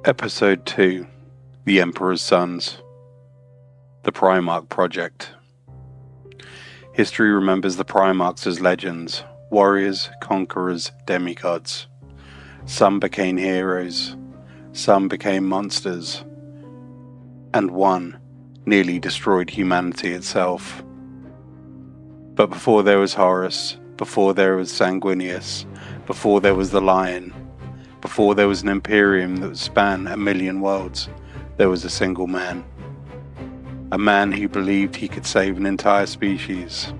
Episode 2: The Emperor's Sons. The Primarch Project. History remembers the Primarchs as legends, warriors, conquerors, demigods. Some became heroes, some became monsters, and one nearly destroyed humanity itself. But before there was Horus, before there was Sanguinius, before there was the Lion, before there was an Imperium that would span 1,000,000 worlds, there was a single man. A man who believed he could save an entire species.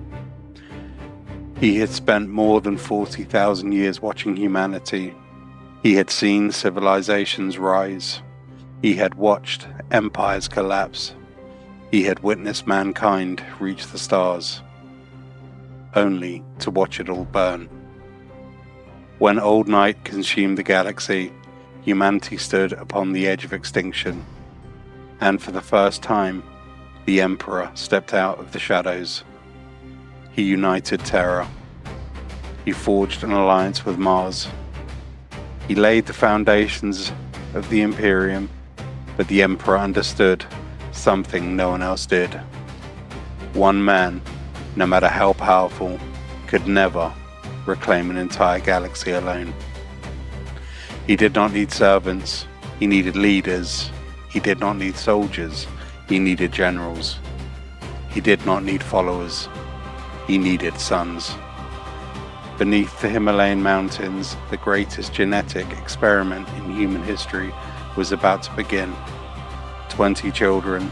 He had spent more than 40,000 years watching humanity. He had seen civilizations rise. He had watched empires collapse. He had witnessed mankind reach the stars, only to watch it all burn. When old night consumed the galaxy, humanity stood upon the edge of extinction, and for the first time, the Emperor stepped out of the shadows. He united Terra. He forged an alliance with Mars. He laid the foundations of the Imperium, but the Emperor understood something no one else did. One man, no matter how powerful, could never reclaim an entire galaxy alone. He did not need servants, he needed leaders. He did not need soldiers, he needed generals. He did not need followers, he needed sons. Beneath the Himalayan Mountains, the greatest genetic experiment in human history was about to begin. 20 children,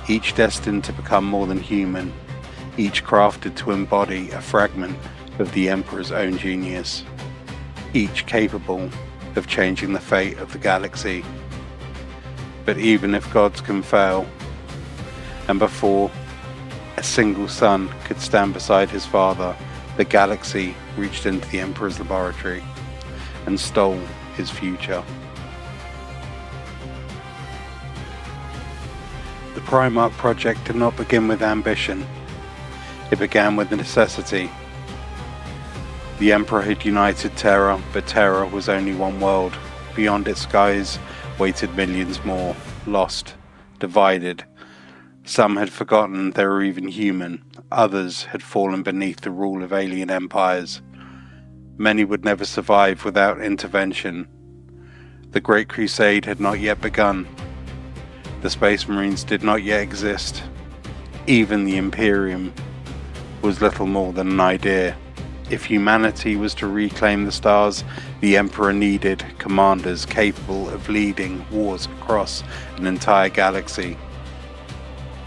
each destined to become more than human, each crafted to embody a fragment of the Emperor's own genius, each capable of changing the fate of the galaxy. But even if gods can fail, and before a single son could stand beside his father, the galaxy reached into the Emperor's laboratory and stole his future. The Primarch Project did not begin with ambition. It began with the necessity. The Emperor had united Terra, but Terra was only one world. Beyond its skies waited millions more, lost, divided. Some had forgotten they were even human. Others had fallen beneath the rule of alien empires. Many would never survive without intervention. The Great Crusade had not yet begun. The Space Marines did not yet exist. Even the Imperium was little more than an idea. If humanity was to reclaim the stars, the Emperor needed commanders capable of leading wars across an entire galaxy.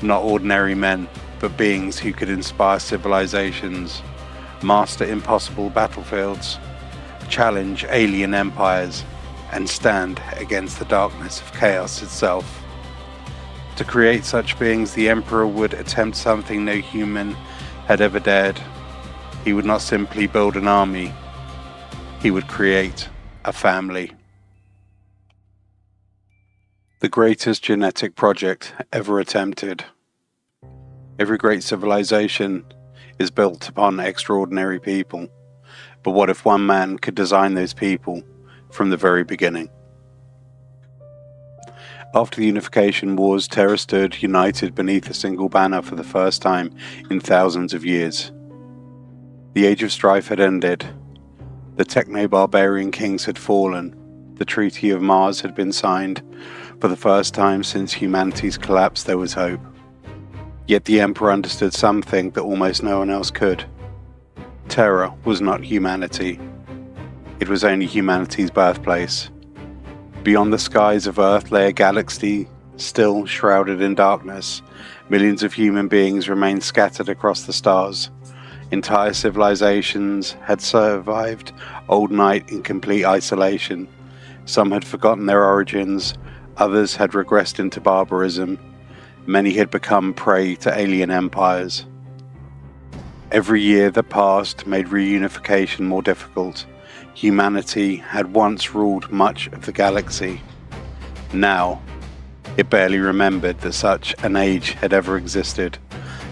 Not ordinary men, but beings who could inspire civilizations, master impossible battlefields, challenge alien empires, and stand against the darkness of chaos itself. To create such beings, the Emperor would attempt something no human had ever dared. He would not simply build an army, he would create a family. The greatest genetic project ever attempted. Every great civilization is built upon extraordinary people, but what if one man could design those people from the very beginning? After the Unification Wars, Terra stood united beneath a single banner for the first time in thousands of years. The age of strife had ended. The techno-barbarian kings had fallen. The Treaty of Mars had been signed. For the first time since humanity's collapse, there was hope. Yet the Emperor understood something that almost no one else could. Terra was not humanity. It was only humanity's birthplace. Beyond the skies of Earth lay a galaxy still shrouded in darkness. Millions of human beings remained scattered across the stars. Entire civilizations had survived old night in complete isolation. Some had forgotten their origins, others had regressed into barbarism. Many had become prey to alien empires. Every year that passed made reunification more difficult. Humanity had once ruled much of the galaxy. Now, it barely remembered that such an age had ever existed.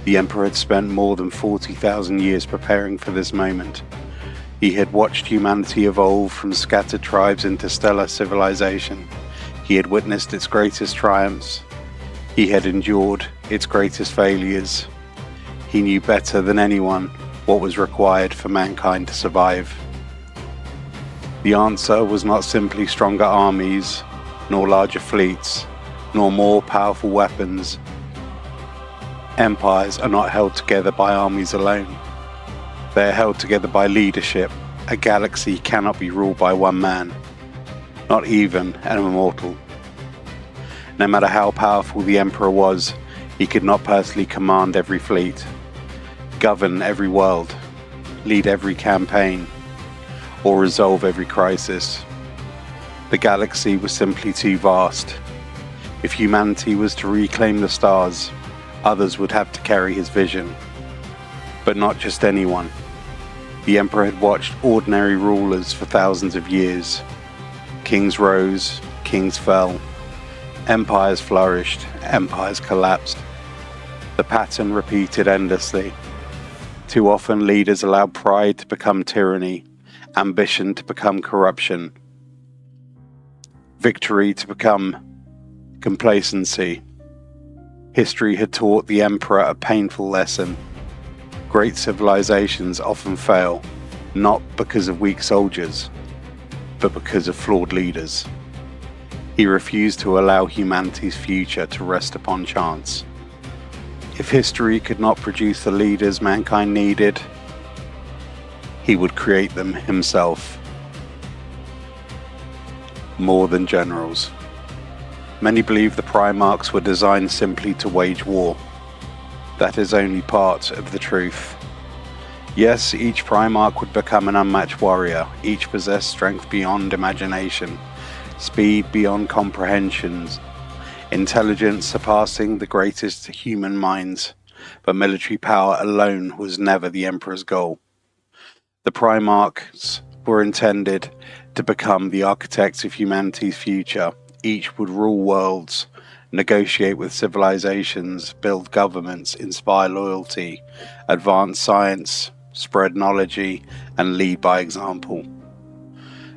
The Emperor had spent more than 40,000 years preparing for this moment. He had watched humanity evolve from scattered tribes into stellar civilization. He had witnessed its greatest triumphs. He had endured its greatest failures. He knew better than anyone what was required for mankind to survive. The answer was not simply stronger armies, nor larger fleets, nor more powerful weapons. Empires are not held together by armies alone. They are held together by leadership. A galaxy cannot be ruled by one man, not even an immortal. No matter how powerful the Emperor was, he could not personally command every fleet, govern every world, lead every campaign, or resolve every crisis. The galaxy was simply too vast. If humanity was to reclaim the stars, others would have to carry his vision. But not just anyone. The Emperor had watched ordinary rulers for thousands of years. Kings rose, kings fell. Empires flourished, empires collapsed. The pattern repeated endlessly. Too often leaders allowed pride to become tyranny, ambition to become corruption, victory to become complacency. History had taught the Emperor a painful lesson. Great civilizations often fail, not because of weak soldiers, but because of flawed leaders. He refused to allow humanity's future to rest upon chance. If history could not produce the leaders mankind needed, he would create them himself. More than generals. Many believe the Primarchs were designed simply to wage war. That is only part of the truth. Yes, each Primarch would become an unmatched warrior. Each possessed strength beyond imagination, speed beyond comprehensions, intelligence surpassing the greatest human minds. But military power alone was never the Emperor's goal. The Primarchs were intended to become the architects of humanity's future. Each would rule worlds, negotiate with civilizations, build governments, inspire loyalty, advance science, spread knowledge, and lead by example.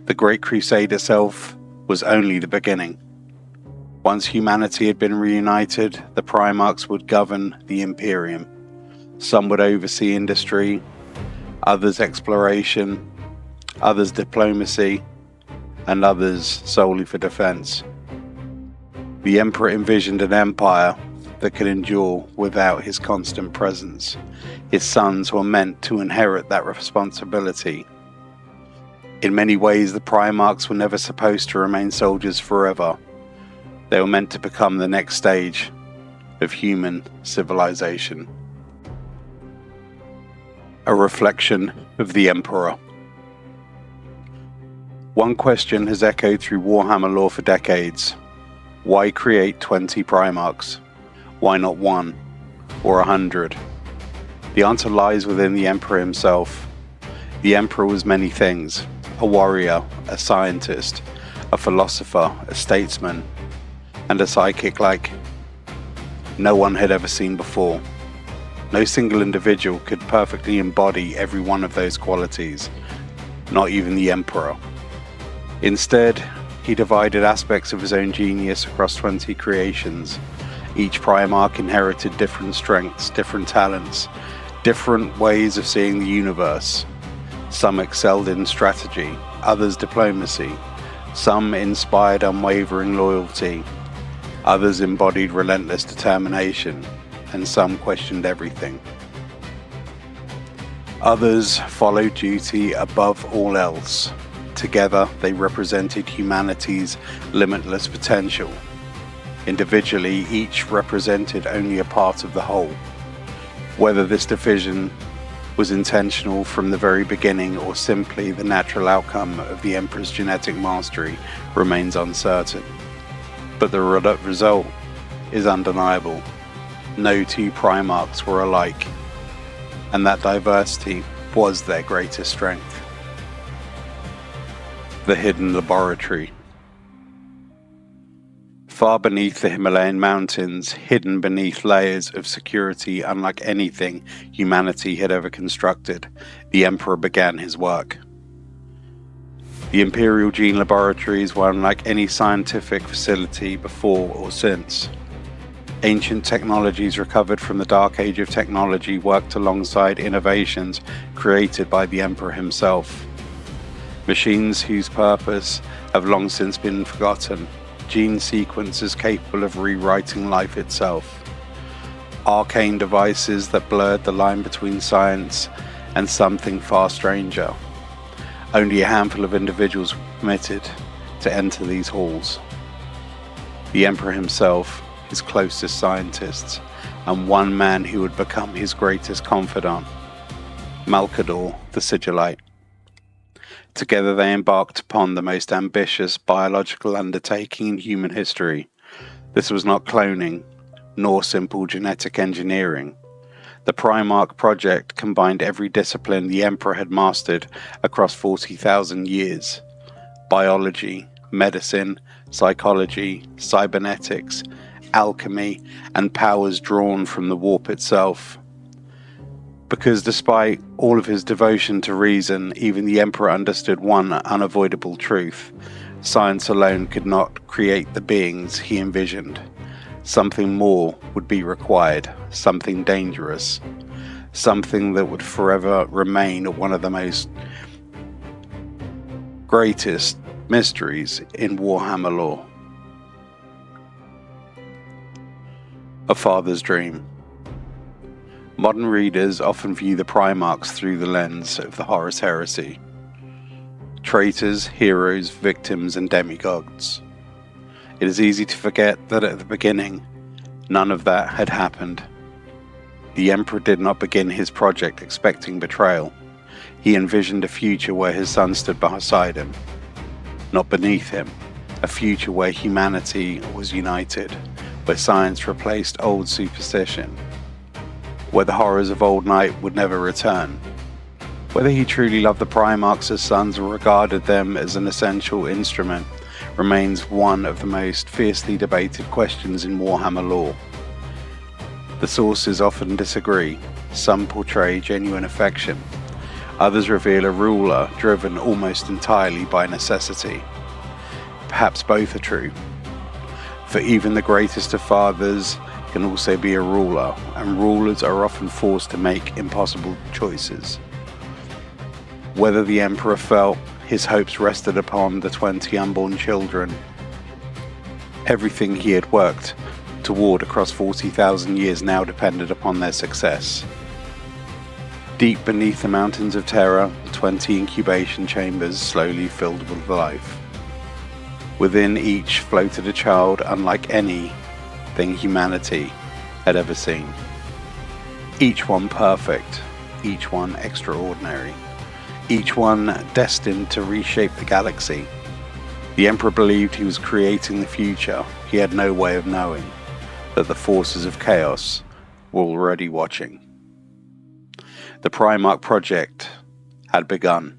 The Great Crusade itself was only the beginning. Once humanity had been reunited, the Primarchs would govern the Imperium. Some would oversee industry, others exploration, others diplomacy, and others solely for defense. The Emperor envisioned an empire that could endure without his constant presence. His sons were meant to inherit that responsibility. In many ways, the Primarchs were never supposed to remain soldiers forever. They were meant to become the next stage of human civilization. A reflection of the Emperor. One question has echoed through Warhammer lore for decades. Why create 20 Primarchs? Why not 1 or 100? The answer lies within the Emperor himself. The Emperor was many things: a warrior, a scientist, a philosopher, a statesman, and a psychic like no one had ever seen before. No single individual could perfectly embody every one of those qualities, not even the Emperor. Instead, he divided aspects of his own genius across 20 creations. Each Primarch inherited different strengths, different talents, different ways of seeing the universe. Some excelled in strategy, others diplomacy. Some inspired unwavering loyalty, others embodied relentless determination, and some questioned everything. Others followed duty above all else. Together, they represented humanity's limitless potential. Individually, each represented only a part of the whole. Whether this division was intentional from the very beginning or simply the natural outcome of the Emperor's genetic mastery remains uncertain. But the result is undeniable. No two Primarchs were alike, and that diversity was their greatest strength. The hidden laboratory. Far beneath the Himalayan Mountains, hidden beneath layers of security unlike anything humanity had ever constructed, the Emperor began his work. The Imperial gene laboratories were unlike any scientific facility before or since. Ancient technologies recovered from the dark age of technology worked alongside innovations created by the Emperor himself. Machines whose purpose have long since been forgotten. Gene sequences capable of rewriting life itself. Arcane devices that blurred the line between science and something far stranger. Only a handful of individuals were permitted to enter these halls. The Emperor himself, his closest scientists, and one man who would become his greatest confidant, Malcador the Sigillite. Together they embarked upon the most ambitious biological undertaking in human history. This was not cloning, nor simple genetic engineering. The Primarch Project combined every discipline the Emperor had mastered across 40,000 years. Biology, medicine, psychology, cybernetics, alchemy, and powers drawn from the warp itself. Because despite all of his devotion to reason, even the Emperor understood one unavoidable truth. Science alone could not create the beings he envisioned. Something more would be required, something dangerous, something that would forever remain one of the most greatest mysteries in Warhammer lore. A father's dream. Modern readers often view the Primarchs through the lens of the Horus Heresy. Traitors, heroes, victims, and demigods. It is easy to forget that at the beginning, none of that had happened. The Emperor did not begin his project expecting betrayal. He envisioned a future where his son stood beside him, not beneath him, a future where humanity was united, where science replaced old superstition, where the horrors of old night would never return. Whether he truly loved the Primarchs as sons or regarded them as an essential instrument remains one of the most fiercely debated questions in Warhammer lore. The sources often disagree. Some portray genuine affection. Others reveal a ruler driven almost entirely by necessity. Perhaps both are true. For even the greatest of fathers can also be a ruler, and rulers are often forced to make impossible choices. Whether the Emperor felt his hopes rested upon the 20 unborn children, everything he had worked toward across 40,000 years now depended upon their success. Deep beneath the mountains of Terra, 20 incubation chambers slowly filled with life. Within each floated a child unlike anything humanity had ever seen. Each one perfect, each one extraordinary, each one destined to reshape the galaxy. The Emperor believed he was creating the future. He had no way of knowing that the forces of chaos were already watching. The Primarch Project had begun,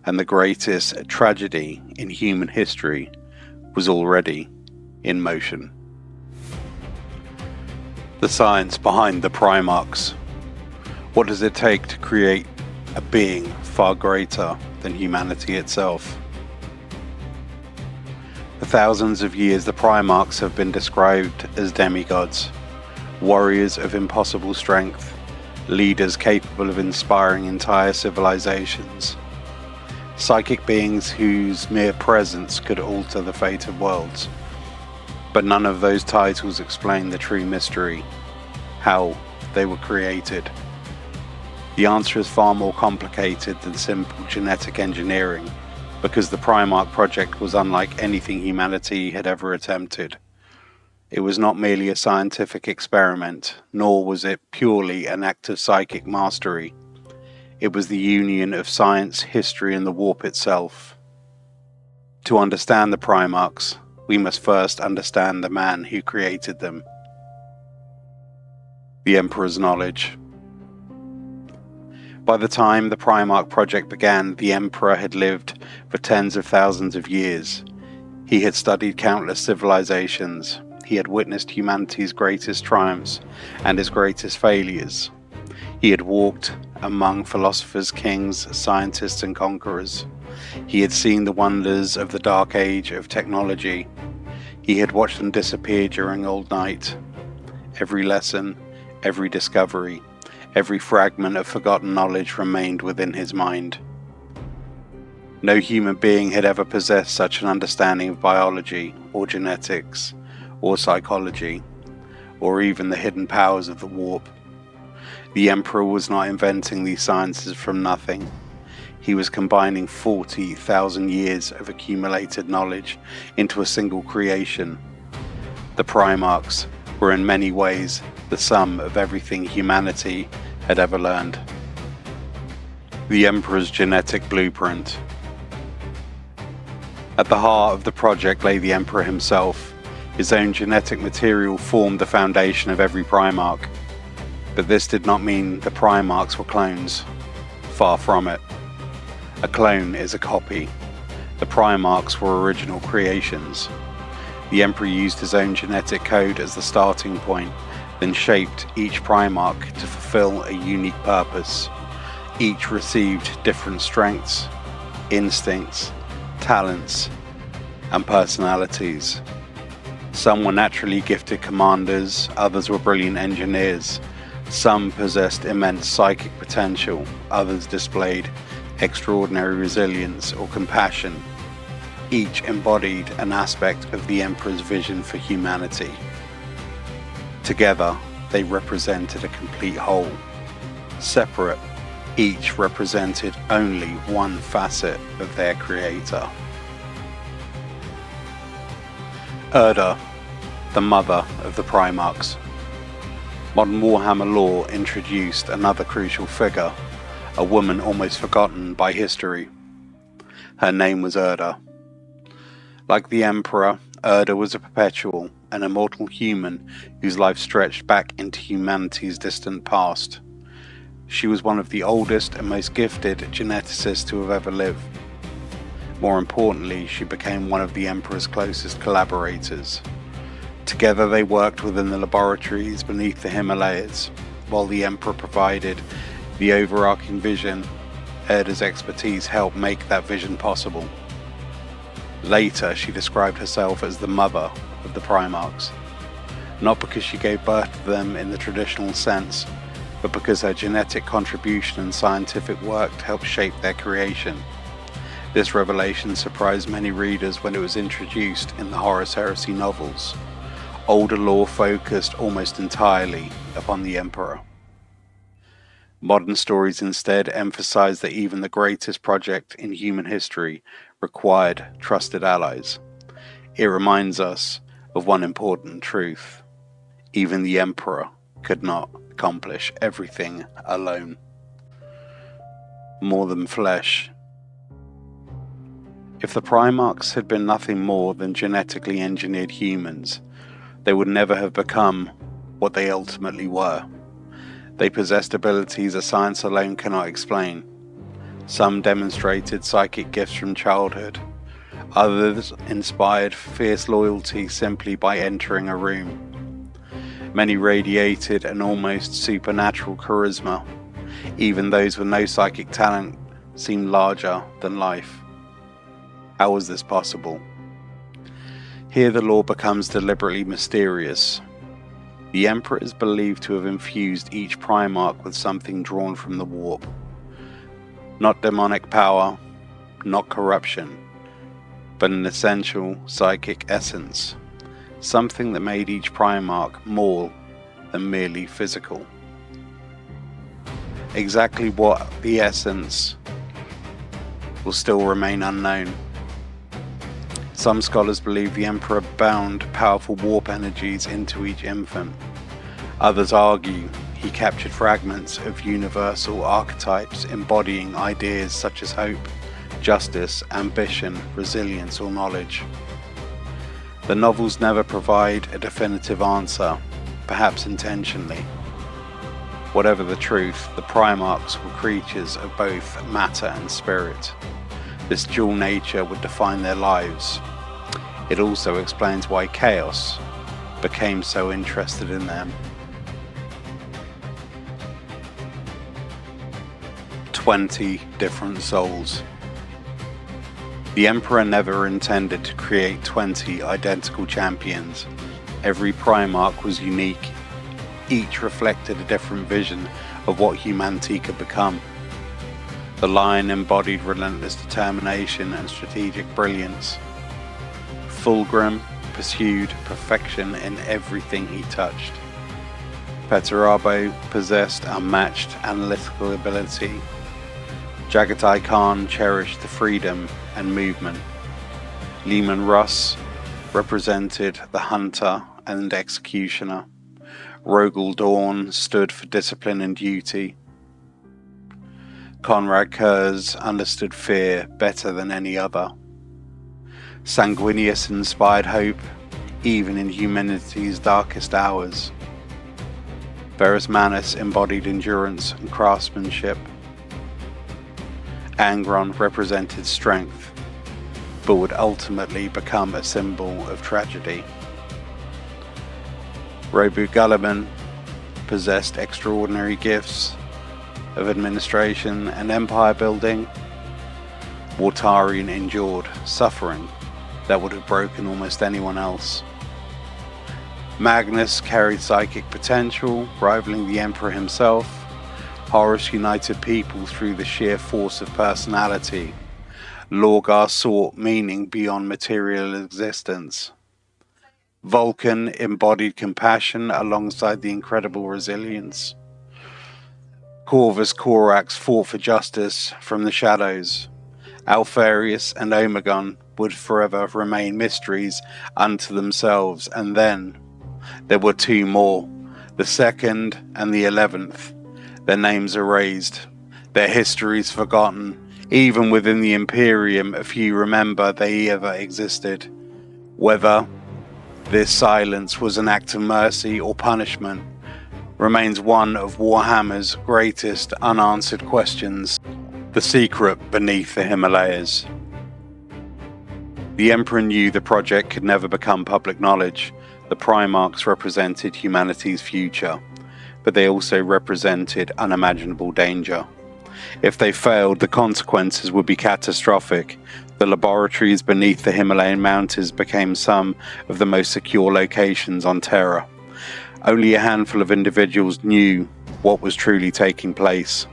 and the greatest tragedy in human history was already in motion. The science behind the Primarchs. What does it take to create a being far greater than humanity itself? For thousands of years, the Primarchs have been described as demigods, warriors of impossible strength, leaders capable of inspiring entire civilizations, psychic beings whose mere presence could alter the fate of worlds. But none of those titles explain the true mystery, how they were created. The answer is far more complicated than simple genetic engineering, because the Primarch Project was unlike anything humanity had ever attempted. It was not merely a scientific experiment, nor was it purely an act of psychic mastery. It was the union of science, history, and the warp itself. To understand the Primarchs, we must first understand the man who created them. The Emperor's knowledge. By the time the Primarch Project began, the Emperor had lived for tens of thousands of years. He had studied countless civilizations. He had witnessed humanity's greatest triumphs and its greatest failures. He had walked among philosophers, kings, scientists, and conquerors. He had seen the wonders of the dark age of technology. He had watched them disappear during old night. Every lesson, every discovery, every fragment of forgotten knowledge remained within his mind. No human being had ever possessed such an understanding of biology, or genetics, or psychology, or even the hidden powers of the warp. The Emperor was not inventing these sciences from nothing. He was combining 40,000 years of accumulated knowledge into a single creation. The Primarchs were in many ways the sum of everything humanity had ever learned. The Emperor's genetic blueprint. At the heart of the project lay the Emperor himself. His own genetic material formed the foundation of every Primarch. But this did not mean the Primarchs were clones. Far from it. A clone is a copy. The Primarchs were original creations. The Emperor used his own genetic code as the starting point, then shaped each Primarch to fulfill a unique purpose. Each received different strengths, instincts, talents, and personalities. Some were naturally gifted commanders, others were brilliant engineers. Some possessed immense psychic potential, others displayed extraordinary resilience or compassion. Each embodied an aspect of the Emperor's vision for humanity. Together, they represented a complete whole. Separate, each represented only one facet of their creator. Erda, the mother of the Primarchs. Modern Warhammer lore introduced another crucial figure, a woman almost forgotten by history. Her name was Erda. Like the Emperor, Erda was a perpetual, an immortal human whose life stretched back into humanity's distant past. She was one of the oldest and most gifted geneticists to have ever lived. More importantly, she became one of the Emperor's closest collaborators. Together they worked within the laboratories beneath the Himalayas, while the Emperor provided the overarching vision. Erda's expertise helped make that vision possible. Later, she described herself as the mother of the Primarchs, not because she gave birth to them in the traditional sense, but because her genetic contribution and scientific work helped shape their creation. This revelation surprised many readers when it was introduced in the Horus Heresy novels. Older lore focused almost entirely upon the Emperor. Modern stories instead emphasize that even the greatest project in human history required trusted allies. It reminds us of one important truth: even the Emperor could not accomplish everything alone. More than flesh. If the Primarchs had been nothing more than genetically engineered humans, they would never have become what they ultimately were. They possessed abilities that science alone cannot explain. Some demonstrated psychic gifts from childhood. Others inspired fierce loyalty simply by entering a room. Many radiated an almost supernatural charisma. Even those with no psychic talent seemed larger than life. How was this possible? Here the lore becomes deliberately mysterious. The Emperor is believed to have infused each Primarch with something drawn from the warp. Not demonic power, not corruption, but an essential psychic essence. Something that made each Primarch more than merely physical. Exactly what the essence will still remain unknown. Some scholars believe the Emperor bound powerful warp energies into each infant. Others argue he captured fragments of universal archetypes embodying ideas such as hope, justice, ambition, resilience, or knowledge. The novels never provide a definitive answer, perhaps intentionally. Whatever the truth, the Primarchs were creatures of both matter and spirit. This dual nature would define their lives. It also explains why chaos became so interested in them. 20 different souls. The Emperor never intended to create 20 identical champions. Every Primarch was unique. Each reflected a different vision of what humanity could become. The Lion embodied relentless determination and strategic brilliance. Fulgrim pursued perfection in everything he touched. Perturabo possessed unmatched analytical ability. Jagatai Khan cherished the freedom and movement. Leman Russ represented the hunter and executioner. Rogel Dawn stood for discipline and duty. Conrad Kurz understood fear better than any other. Sanguinius inspired hope, even in humanity's darkest hours. Verus Manus embodied endurance and craftsmanship. Angron represented strength, but would ultimately become a symbol of tragedy. Robu Gulliman possessed extraordinary gifts of administration and empire building. Wartarian endured suffering that would have broken almost anyone else. Magnus carried psychic potential, rivaling the Emperor himself. Horus united people through the sheer force of personality. Lorgar sought meaning beyond material existence. Vulcan embodied compassion alongside the incredible resilience. Corvus Corax fought for justice from the shadows. Alfarius and Omegon would forever remain mysteries unto themselves, and then there were two more, the 2nd and the 11th. Their names erased, their histories forgotten. Even within the Imperium, a few remember they ever existed. Whether this silence was an act of mercy or punishment remains one of Warhammer's greatest unanswered questions. The secret beneath the Himalayas. The Emperor knew the project could never become public knowledge. The Primarchs represented humanity's future, but they also represented unimaginable danger. If they failed, the consequences would be catastrophic. The laboratories beneath the Himalayan Mountains became some of the most secure locations on Terra. Only a handful of individuals knew what was truly taking place.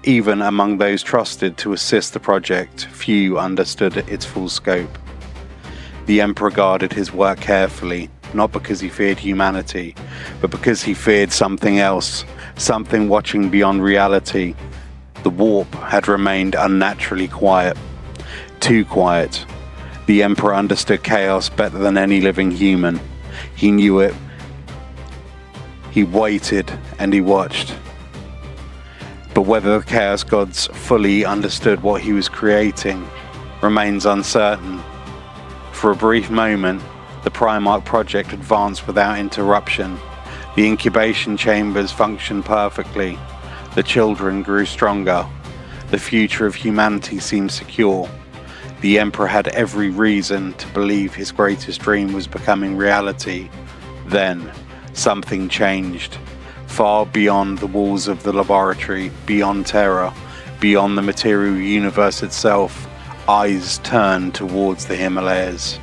Even among those trusted to assist the project, few understood its full scope. The Emperor guarded his work carefully, not because he feared humanity, but because he feared something else, something watching beyond reality. The warp had remained unnaturally quiet, too quiet. The Emperor understood chaos better than any living human. He knew it. He waited and he watched. But whether the Chaos Gods fully understood what he was creating remains uncertain. For a brief moment, the Primarch Project advanced without interruption. The incubation chambers functioned perfectly. The children grew stronger. The future of humanity seemed secure. The Emperor had every reason to believe his greatest dream was becoming reality. Then, something changed. Far beyond the walls of the laboratory, beyond Terra, beyond the material universe itself, eyes turned towards the Himalayas.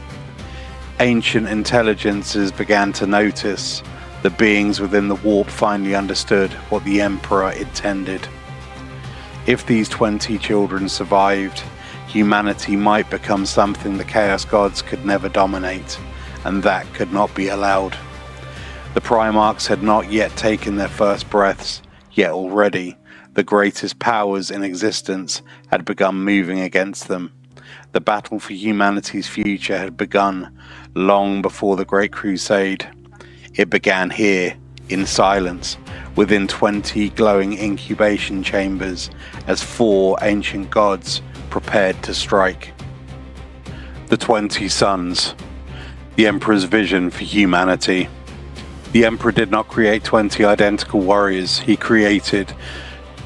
Ancient intelligences began to notice. The beings within the warp finally understood what the Emperor intended. If these 20 children survived, humanity might become something the Chaos Gods could never dominate, and that could not be allowed. The Primarchs had not yet taken their first breaths, yet already the greatest powers in existence had begun moving against them. The battle for humanity's future had begun long before the Great Crusade. It began here, in silence, within 20 glowing incubation chambers, as 4 ancient gods prepared to strike. The 20 Sons, the Emperor's vision for humanity. The Emperor did not create 20 identical warriors. He created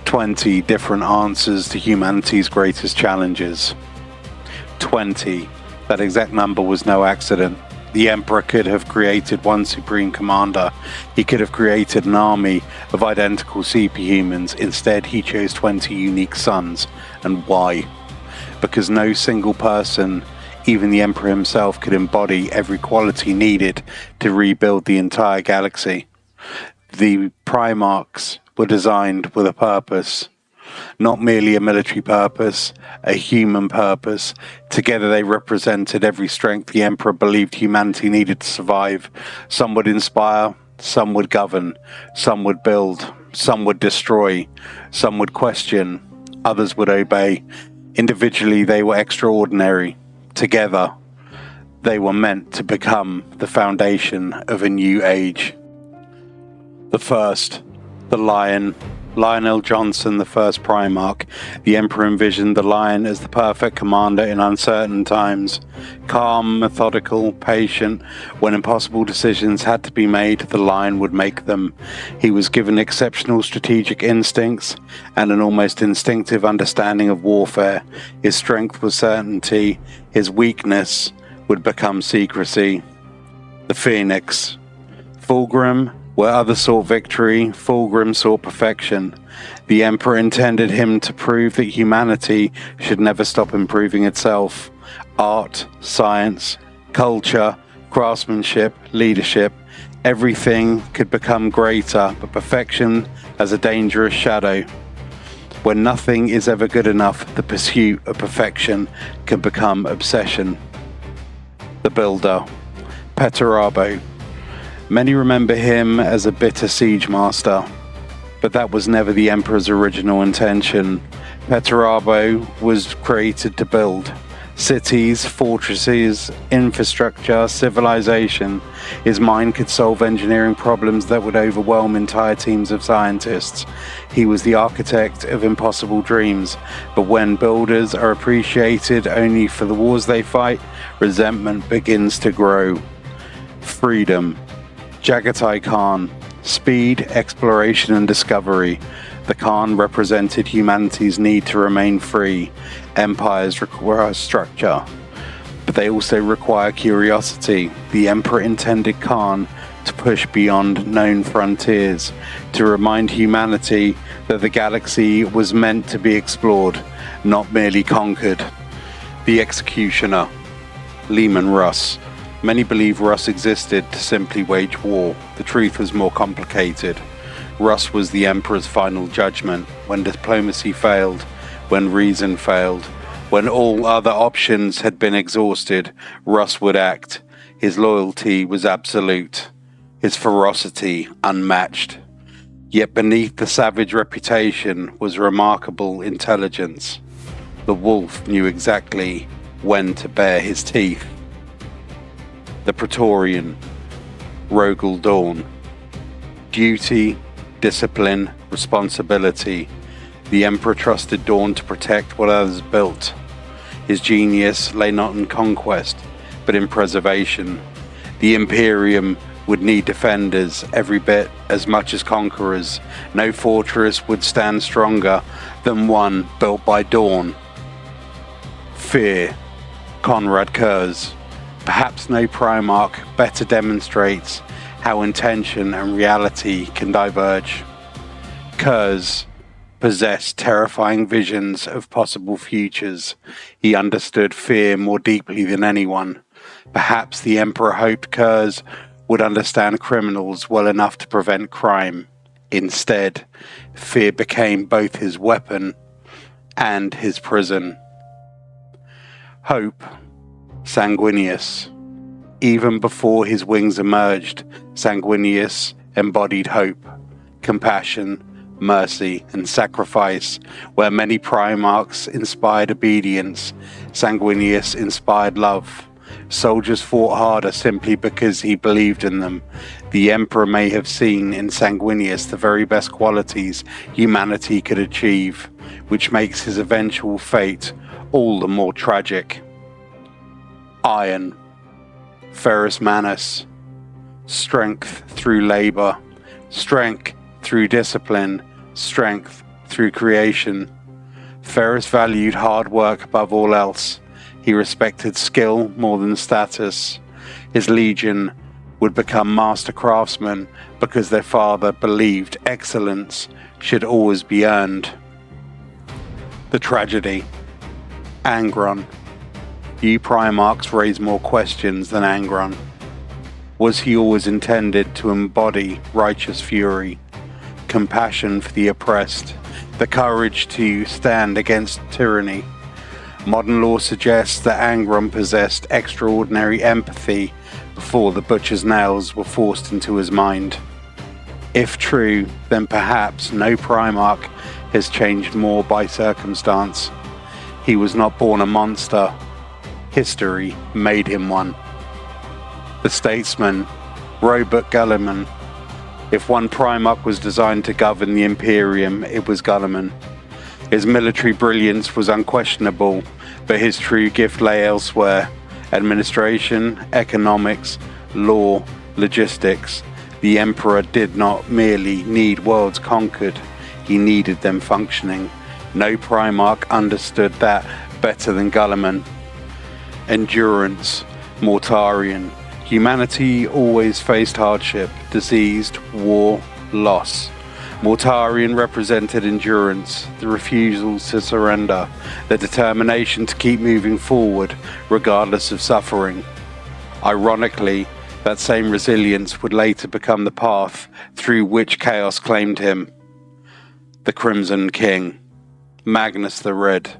20 different answers to humanity's greatest challenges. 20. That exact number was no accident. The Emperor could have created one supreme commander. He could have created an army of identical superhumans. Instead, he chose 20 unique sons. And why? because no single person, even the Emperor himself, could embody every quality needed to rebuild the entire galaxy. The Primarchs were designed with a purpose, not merely a military purpose, a human purpose. Together they represented every strength the Emperor believed humanity needed to survive. Some would inspire, some would govern, some would build, some would destroy, some would question, others would obey. Individually they were extraordinary. Together they were meant to become the foundation of a new age. The first, the Lion, Lionel Johnson, the first Primarch. The Emperor envisioned the Lion as the perfect commander in uncertain times. Calm, methodical, patient. When impossible decisions had to be made, the Lion would make them. He was given exceptional strategic instincts and an almost instinctive understanding of warfare. His strength was certainty. His weakness would become secrecy. The Phoenix. Fulgrim. Where others sought victory, Fulgrim sought perfection. The Emperor intended him to prove that humanity should never stop improving itself. Art, science, culture, craftsmanship, leadership, everything could become greater, but perfection has a dangerous shadow. When nothing is ever good enough, the pursuit of perfection can become obsession. The Builder, Perturabo. Many remember him as a bitter siege master, but that was never the Emperor's original intention. Perturabo was created to build cities, fortresses, infrastructure, civilization. His mind could solve engineering problems that would overwhelm entire teams of scientists. He was the architect of impossible dreams, but when builders are appreciated only for the wars they fight, resentment begins to grow. Freedom. Jagatai Khan. Speed, exploration and discovery. The Khan represented humanity's need to remain free. Empires require structure, but they also require curiosity. The Emperor intended Khan to push beyond known frontiers, to remind humanity that the galaxy was meant to be explored, not merely conquered. The Executioner. Leman Russ. Many believe Russ existed to simply wage war. The truth was more complicated. Russ was the Emperor's final judgment. When diplomacy failed, when reason failed, when all other options had been exhausted, Russ would act. His loyalty was absolute, his ferocity unmatched. Yet beneath the savage reputation was remarkable intelligence. The wolf knew exactly when to bare his teeth. The Praetorian. Rogel Dawn. Duty, discipline, responsibility. The Emperor trusted Dawn to protect what others built. His genius lay not in conquest, but in preservation. The Imperium would need defenders every bit as much as conquerors. No fortress would stand stronger than one built by Dawn. Fear. Conrad Kurz. Perhaps no Primarch better demonstrates how intention and reality can diverge. Kurz possessed terrifying visions of possible futures. He understood fear more deeply than anyone. Perhaps the Emperor hoped Kurz would understand criminals well enough to prevent crime. Instead, fear became both his weapon and his prison. Hope. Sanguinius. Even before his wings emerged, Sanguinius embodied hope, compassion, mercy, and sacrifice. Where many Primarchs inspired obedience, Sanguinius inspired love. Soldiers fought harder simply because he believed in them. The Emperor may have seen in Sanguinius the very best qualities humanity could achieve, which makes his eventual fate all the more tragic. Iron. Ferrus Manus. Strength through labor. Strength through discipline. Strength through creation. Ferrus valued hard work above all else. He respected skill more than status. His legion would become master craftsmen because their father believed excellence should always be earned. The tragedy. Angron. You Primarchs raise more questions than Angron. Was he always intended to embody righteous fury, compassion for the oppressed, the courage to stand against tyranny? Modern law suggests that Angron possessed extraordinary empathy before the butcher's nails were forced into his mind. If true, then perhaps no Primarch has changed more by circumstance. He was not born a monster. History made him one. The statesman, Robert Guilliman. If one Primarch was designed to govern the Imperium, it was Guilliman. His military brilliance was unquestionable, but his true gift lay elsewhere. Administration, economics, law, logistics. The Emperor did not merely need worlds conquered, he needed them functioning. No Primarch understood that better than Guilliman. Endurance, Mortarian. Humanity always faced hardship, disease, war, loss. Mortarian represented endurance, the refusal to surrender, the determination to keep moving forward regardless of suffering. Ironically, that same resilience would later become the path through which chaos claimed him. The Crimson King, Magnus the Red,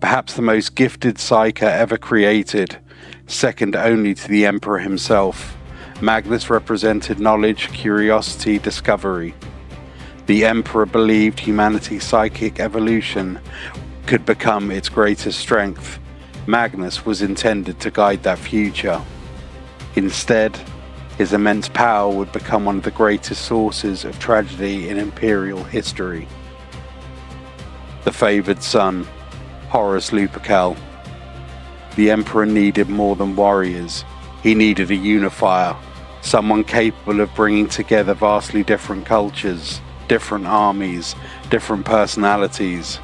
perhaps the most gifted psyker ever created, second only to the Emperor himself. Magnus represented knowledge, curiosity, discovery. The Emperor believed humanity's psychic evolution could become its greatest strength. Magnus was intended to guide that future. Instead, his immense power would become one of the greatest sources of tragedy in Imperial history. The favoured son, Horus Lupercal. The Emperor needed more than warriors. He needed a unifier, someone capable of bringing together vastly different cultures, different armies, different personalities.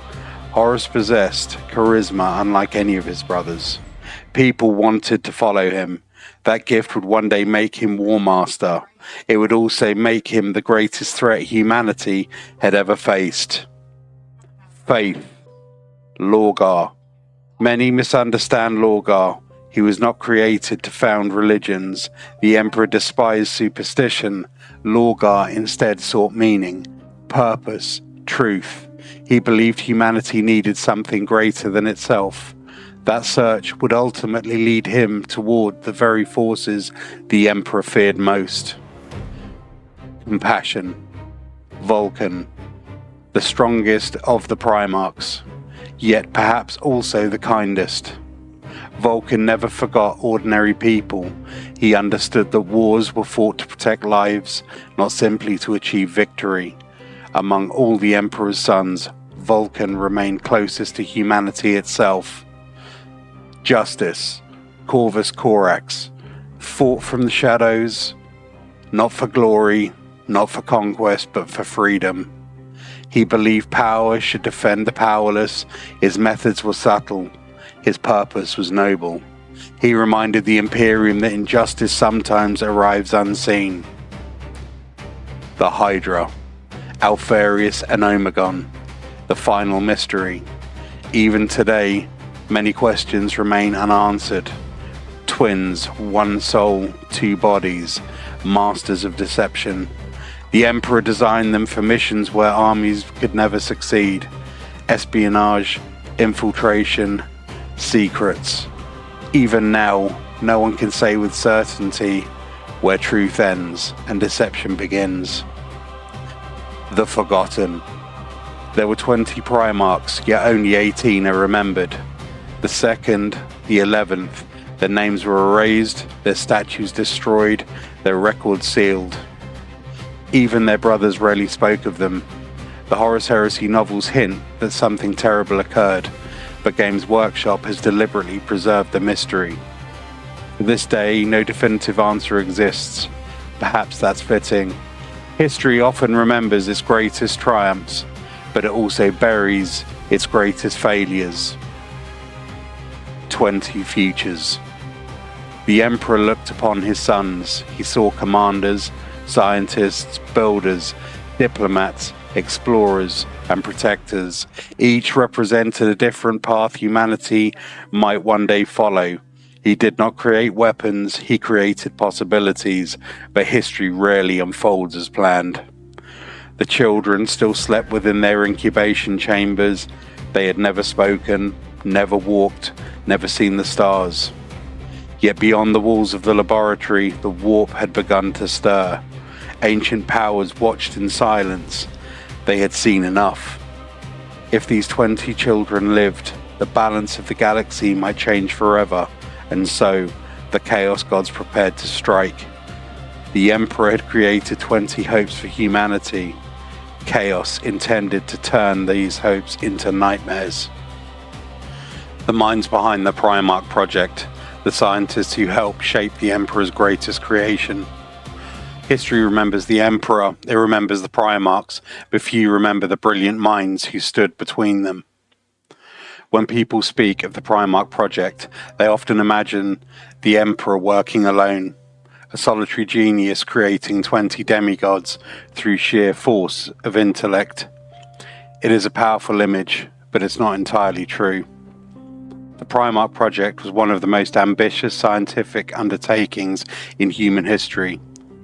Horus possessed charisma unlike any of his brothers. People wanted to follow him. That gift would one day make him War Master. It would also make him the greatest threat humanity had ever faced. Faith. Lorgar. Many misunderstand Lorgar. He was not created to found religions. The Emperor despised superstition. Lorgar instead sought meaning, purpose, truth. He believed humanity needed something greater than itself. That search would ultimately lead him toward the very forces the Emperor feared most. Compassion. Vulcan. The strongest of the Primarchs, yet perhaps also the kindest. Vulcan never forgot ordinary people. He understood that wars were fought to protect lives, not simply to achieve victory. Among all the Emperor's sons, Vulcan remained closest to humanity itself. Justice, Corvus Corax, fought from the shadows, not for glory, not for conquest, but for freedom. He believed power should defend the powerless. His methods were subtle. His purpose was noble. He reminded the Imperium that injustice sometimes arrives unseen. The Hydra, Alpharius and Omegon, the final mystery. Even today, many questions remain unanswered. Twins, one soul, two bodies, masters of deception. The Emperor designed them for missions where armies could never succeed. Espionage, infiltration, secrets. Even now, no one can say with certainty where truth ends and deception begins. The Forgotten. There were 20 Primarchs, yet only 18 are remembered. The 2nd, the 11th, their names were erased, their statues destroyed, their records sealed. Even their brothers rarely spoke of them. The Horus Heresy novels hint that something terrible occurred, but Games Workshop has deliberately preserved the mystery. To this day, no definitive answer exists. Perhaps that's fitting. History often remembers its greatest triumphs, but it also buries its greatest failures. 20 futures. The Emperor looked upon his sons. He saw commanders, scientists, builders, diplomats, explorers, and protectors. Each represented a different path humanity might one day follow. He did not create weapons, he created possibilities, but history rarely unfolds as planned. The children still slept within their incubation chambers. They had never spoken, never walked, never seen the stars. Yet beyond the walls of the laboratory, the warp had begun to stir. Ancient powers watched in silence. They had seen enough. If these 20 children lived, the balance of the galaxy might change forever, and so the Chaos Gods prepared to strike. The Emperor had created 20 hopes for humanity. Chaos intended to turn these hopes into nightmares. The minds behind the Primarch Project, the scientists who helped shape the Emperor's greatest creation. History remembers the Emperor, it remembers the Primarchs, but few remember the brilliant minds who stood between them. When people speak of the Primarch Project, they often imagine the Emperor working alone, a solitary genius creating 20 demigods through sheer force of intellect. It is a powerful image, but it's not entirely true. The Primarch Project was one of the most ambitious scientific undertakings in human history,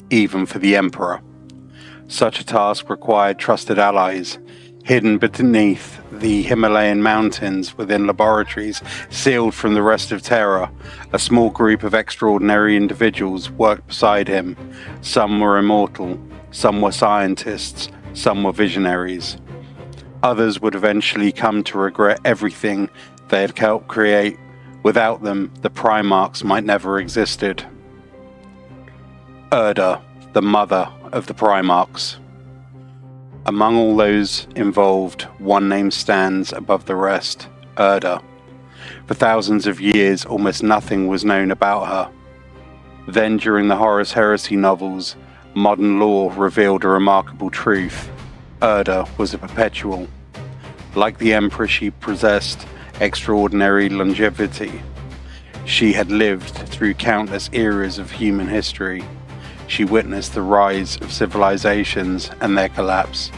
even for the Emperor. Such a task required trusted allies, hidden beneath the Himalayan Mountains within laboratories sealed from the rest of Terra. A small group of extraordinary individuals worked beside him. Some were immortal, some were scientists, some were visionaries. Others would eventually come to regret everything they had helped create. Without them, the Primarchs might never existed. Erda, the mother of the Primarchs. Among all those involved, one name stands above the rest, Erda. For thousands of years, almost nothing was known about her. Then, during the Horus Heresy novels, modern lore revealed a remarkable truth. Erda was a perpetual. Like the Emperor, she possessed extraordinary longevity. She had lived through countless eras of human history. She witnessed the rise of civilizations and their collapse.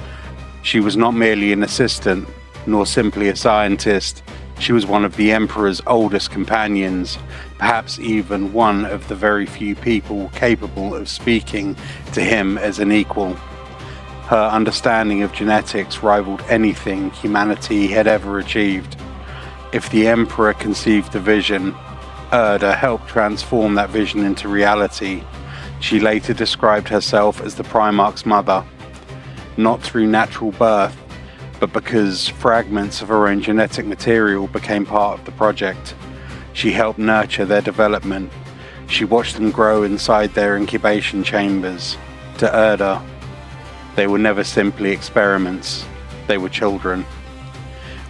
She was not merely an assistant, nor simply a scientist. She was one of the Emperor's oldest companions, perhaps even one of the very few people capable of speaking to him as an equal. Her understanding of genetics rivaled anything humanity had ever achieved. If the Emperor conceived a vision, Erda helped transform that vision into reality. She later described herself as the Primarch's mother, not through natural birth, but because fragments of her own genetic material became part of the project. She helped nurture their development. She watched them grow inside their incubation chambers. To Erda, they were never simply experiments, they were children.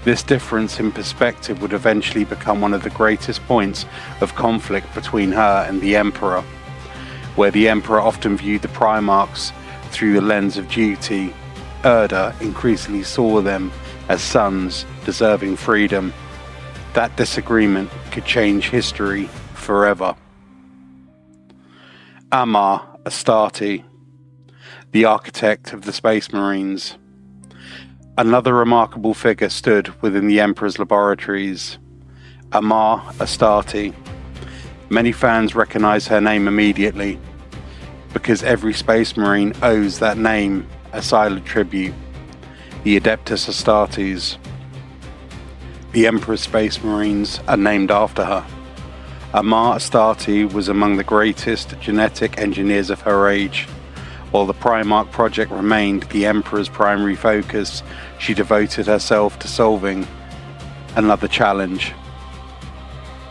This difference in perspective would eventually become one of the greatest points of conflict between her and the Emperor. Where the Emperor often viewed the Primarchs through the lens of duty, Erda increasingly saw them as sons deserving freedom. That disagreement could change history forever. Astartes, the architect of the Space Marines. Another remarkable figure stood within the Emperor's laboratories. Astartes. Many fans recognize her name immediately, because every Space Marine owes that name a silent tribute, the Adeptus Astartes. The Emperor's Space Marines are named after her. Astartes was among the greatest genetic engineers of her age. While the Primarch Project remained the Emperor's primary focus, she devoted herself to solving another challenge.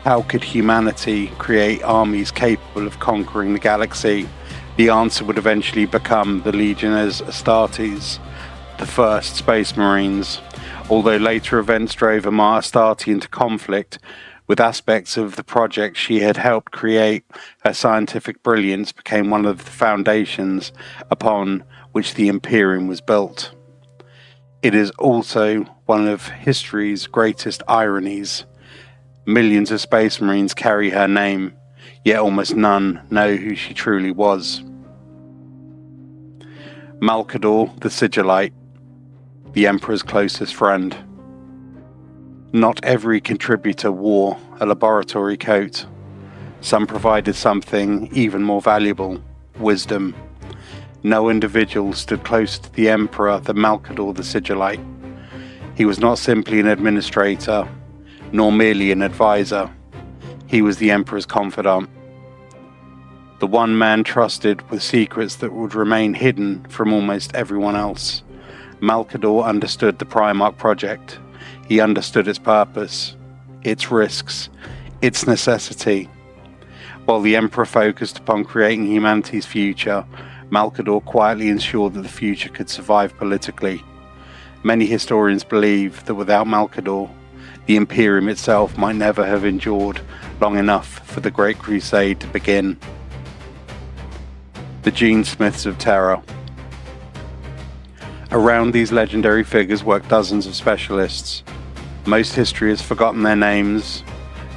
How could humanity create armies capable of conquering the galaxy? The answer would eventually become the Legionnaires Astartes, the first Space Marines. Although later events drove Astartes into conflict with aspects of the project she had helped create, her scientific brilliance became one of the foundations upon which the Imperium was built. It is also one of history's greatest ironies. Millions of Space Marines carry her name, yet almost none know who she truly was. Malcador the Sigillite. the Emperor's closest friend. Not every contributor wore a laboratory coat. Some provided something even more valuable: wisdom. No individual stood closer to the Emperor than Malcador the Sigillite. He was not simply an administrator, nor merely an advisor. He was the Emperor's confidant. The one man trusted with secrets that would remain hidden from almost everyone else. Malcador understood the Primarch Project. He understood its purpose, its risks, its necessity. While the Emperor focused upon creating humanity's future, Malcador quietly ensured that the future could survive politically. Many historians believe that without Malcador, the Imperium itself might never have endured long enough for the Great Crusade to begin. The Genesmiths of Terra. Around these legendary figures work dozens of specialists. Most history has forgotten their names: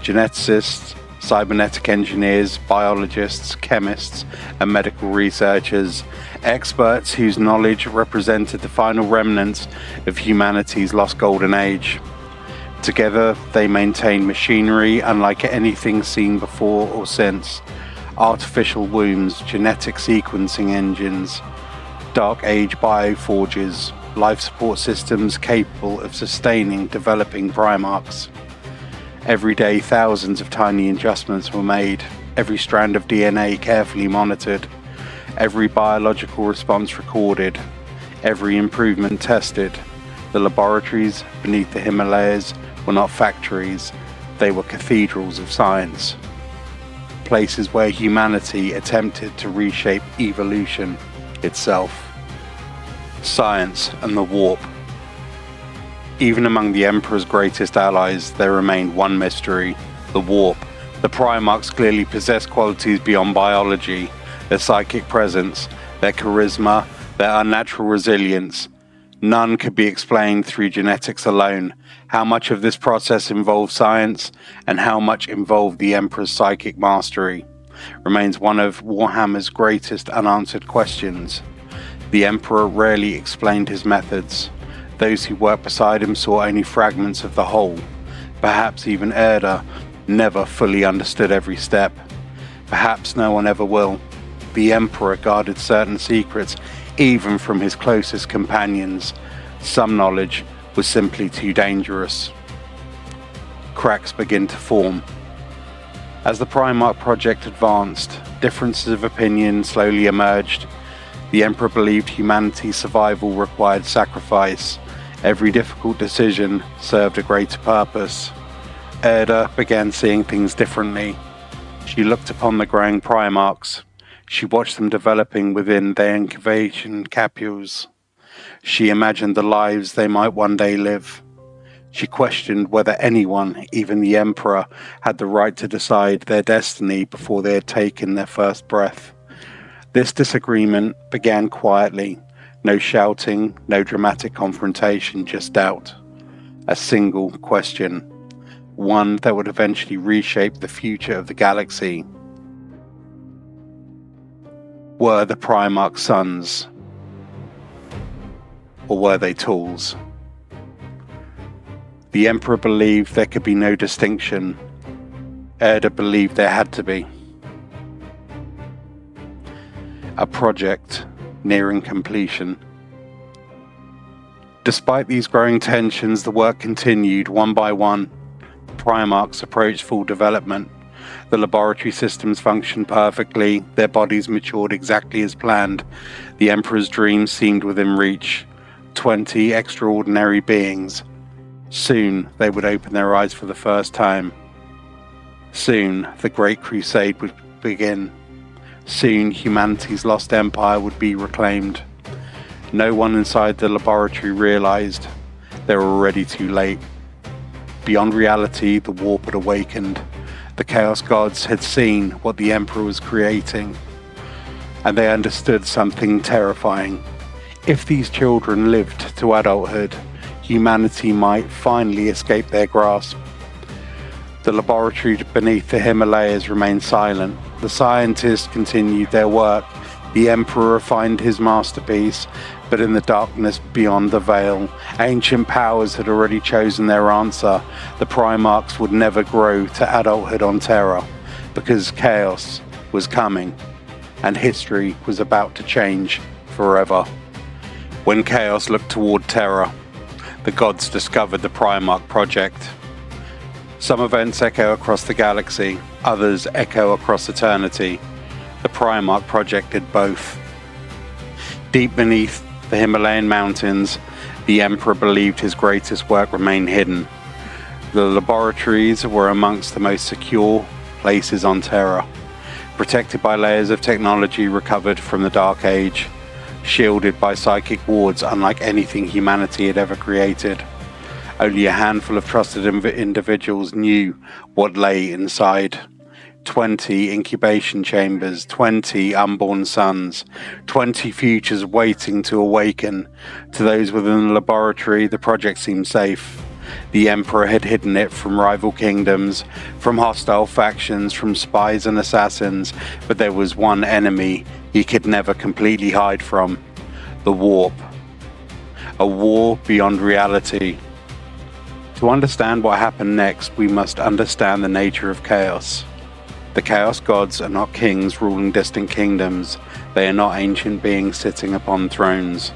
geneticists, cybernetic engineers, biologists, chemists, and medical researchers, experts whose knowledge represented the final remnants of humanity's lost golden age. Together, they maintain machinery unlike anything seen before or since: artificial wombs, genetic sequencing engines, dark age bioforges, life support systems capable of sustaining developing Primarchs. Every day, thousands of tiny adjustments were made, every strand of DNA carefully monitored, every biological response recorded, every improvement tested. The laboratories beneath the Himalayas were not factories, they were cathedrals of science. Places where humanity attempted to reshape evolution itself. Science and the warp. Even among the Emperor's greatest allies, there remained one mystery: the warp. The Primarchs clearly possessed qualities beyond biology: their psychic presence, their charisma, their unnatural resilience. None could be explained through genetics alone. How much of this process involved science, and how much involved the Emperor's psychic mastery, remains one of Warhammer's greatest unanswered questions. The Emperor rarely explained his methods. Those who worked beside him saw only fragments of the whole. Perhaps even Erda never fully understood every step. Perhaps no one ever will. The Emperor guarded certain secrets even from his closest companions. Some knowledge was simply too dangerous. Cracks begin to form. As the Primarch Project advanced, differences of opinion slowly emerged. The Emperor believed humanity's survival required sacrifice. Every difficult decision served a greater purpose. Erda began seeing things differently. She looked upon the growing Primarchs. She watched them developing within their incubation capsules. She imagined the lives they might one day live. She questioned whether anyone, even the Emperor, had the right to decide their destiny before they had taken their first breath. This disagreement began quietly. No shouting, no dramatic confrontation, just doubt. A single question. One that would eventually reshape the future of the galaxy. Were the Primarch sons? Or were they tools? The Emperor believed there could be no distinction. Erda believed there had to be. A project nearing completion. Despite these growing tensions, the work continued. One by one, Primarchs approached full development. The laboratory systems functioned perfectly, their bodies matured exactly as planned. The Emperor's dream seemed within reach. 20 extraordinary beings. Soon they would open their eyes for the first time. Soon the Great Crusade would begin. Soon humanity's lost empire would be reclaimed. No one inside the laboratory realized they were already too late. Beyond reality, the warp had awakened. The Chaos Gods had seen what the Emperor was creating, and they understood something terrifying. If these children lived to adulthood, humanity might finally escape their grasp. The laboratory beneath the Himalayas remained silent. The scientists continued their work, The Emperor refined his masterpiece, but in the darkness beyond the veil, ancient powers had already chosen their answer. The Primarchs would never grow to adulthood on Terra, because chaos was coming, and history was about to change forever. When chaos looked toward Terra, the gods discovered the Primarch Project. Some events echo across the galaxy, others echo across eternity. The Primarch Project did both. Deep beneath the Himalayan Mountains, the Emperor believed his greatest work remained hidden. The laboratories were amongst the most secure places on Terra, protected by layers of technology recovered from the Dark Age, shielded by psychic wards unlike anything humanity had ever created. Only a handful of trusted individuals knew what lay inside. 20 incubation chambers, 20 unborn sons, 20 futures waiting to awaken. To those within the laboratory, the project seemed safe. The Emperor had hidden it from rival kingdoms, from hostile factions, from spies and assassins, but there was one enemy he could never completely hide from: the warp. A war beyond reality. To understand what happened next, we must understand the nature of chaos. The Chaos Gods are not kings ruling distant kingdoms. They are not ancient beings sitting upon thrones.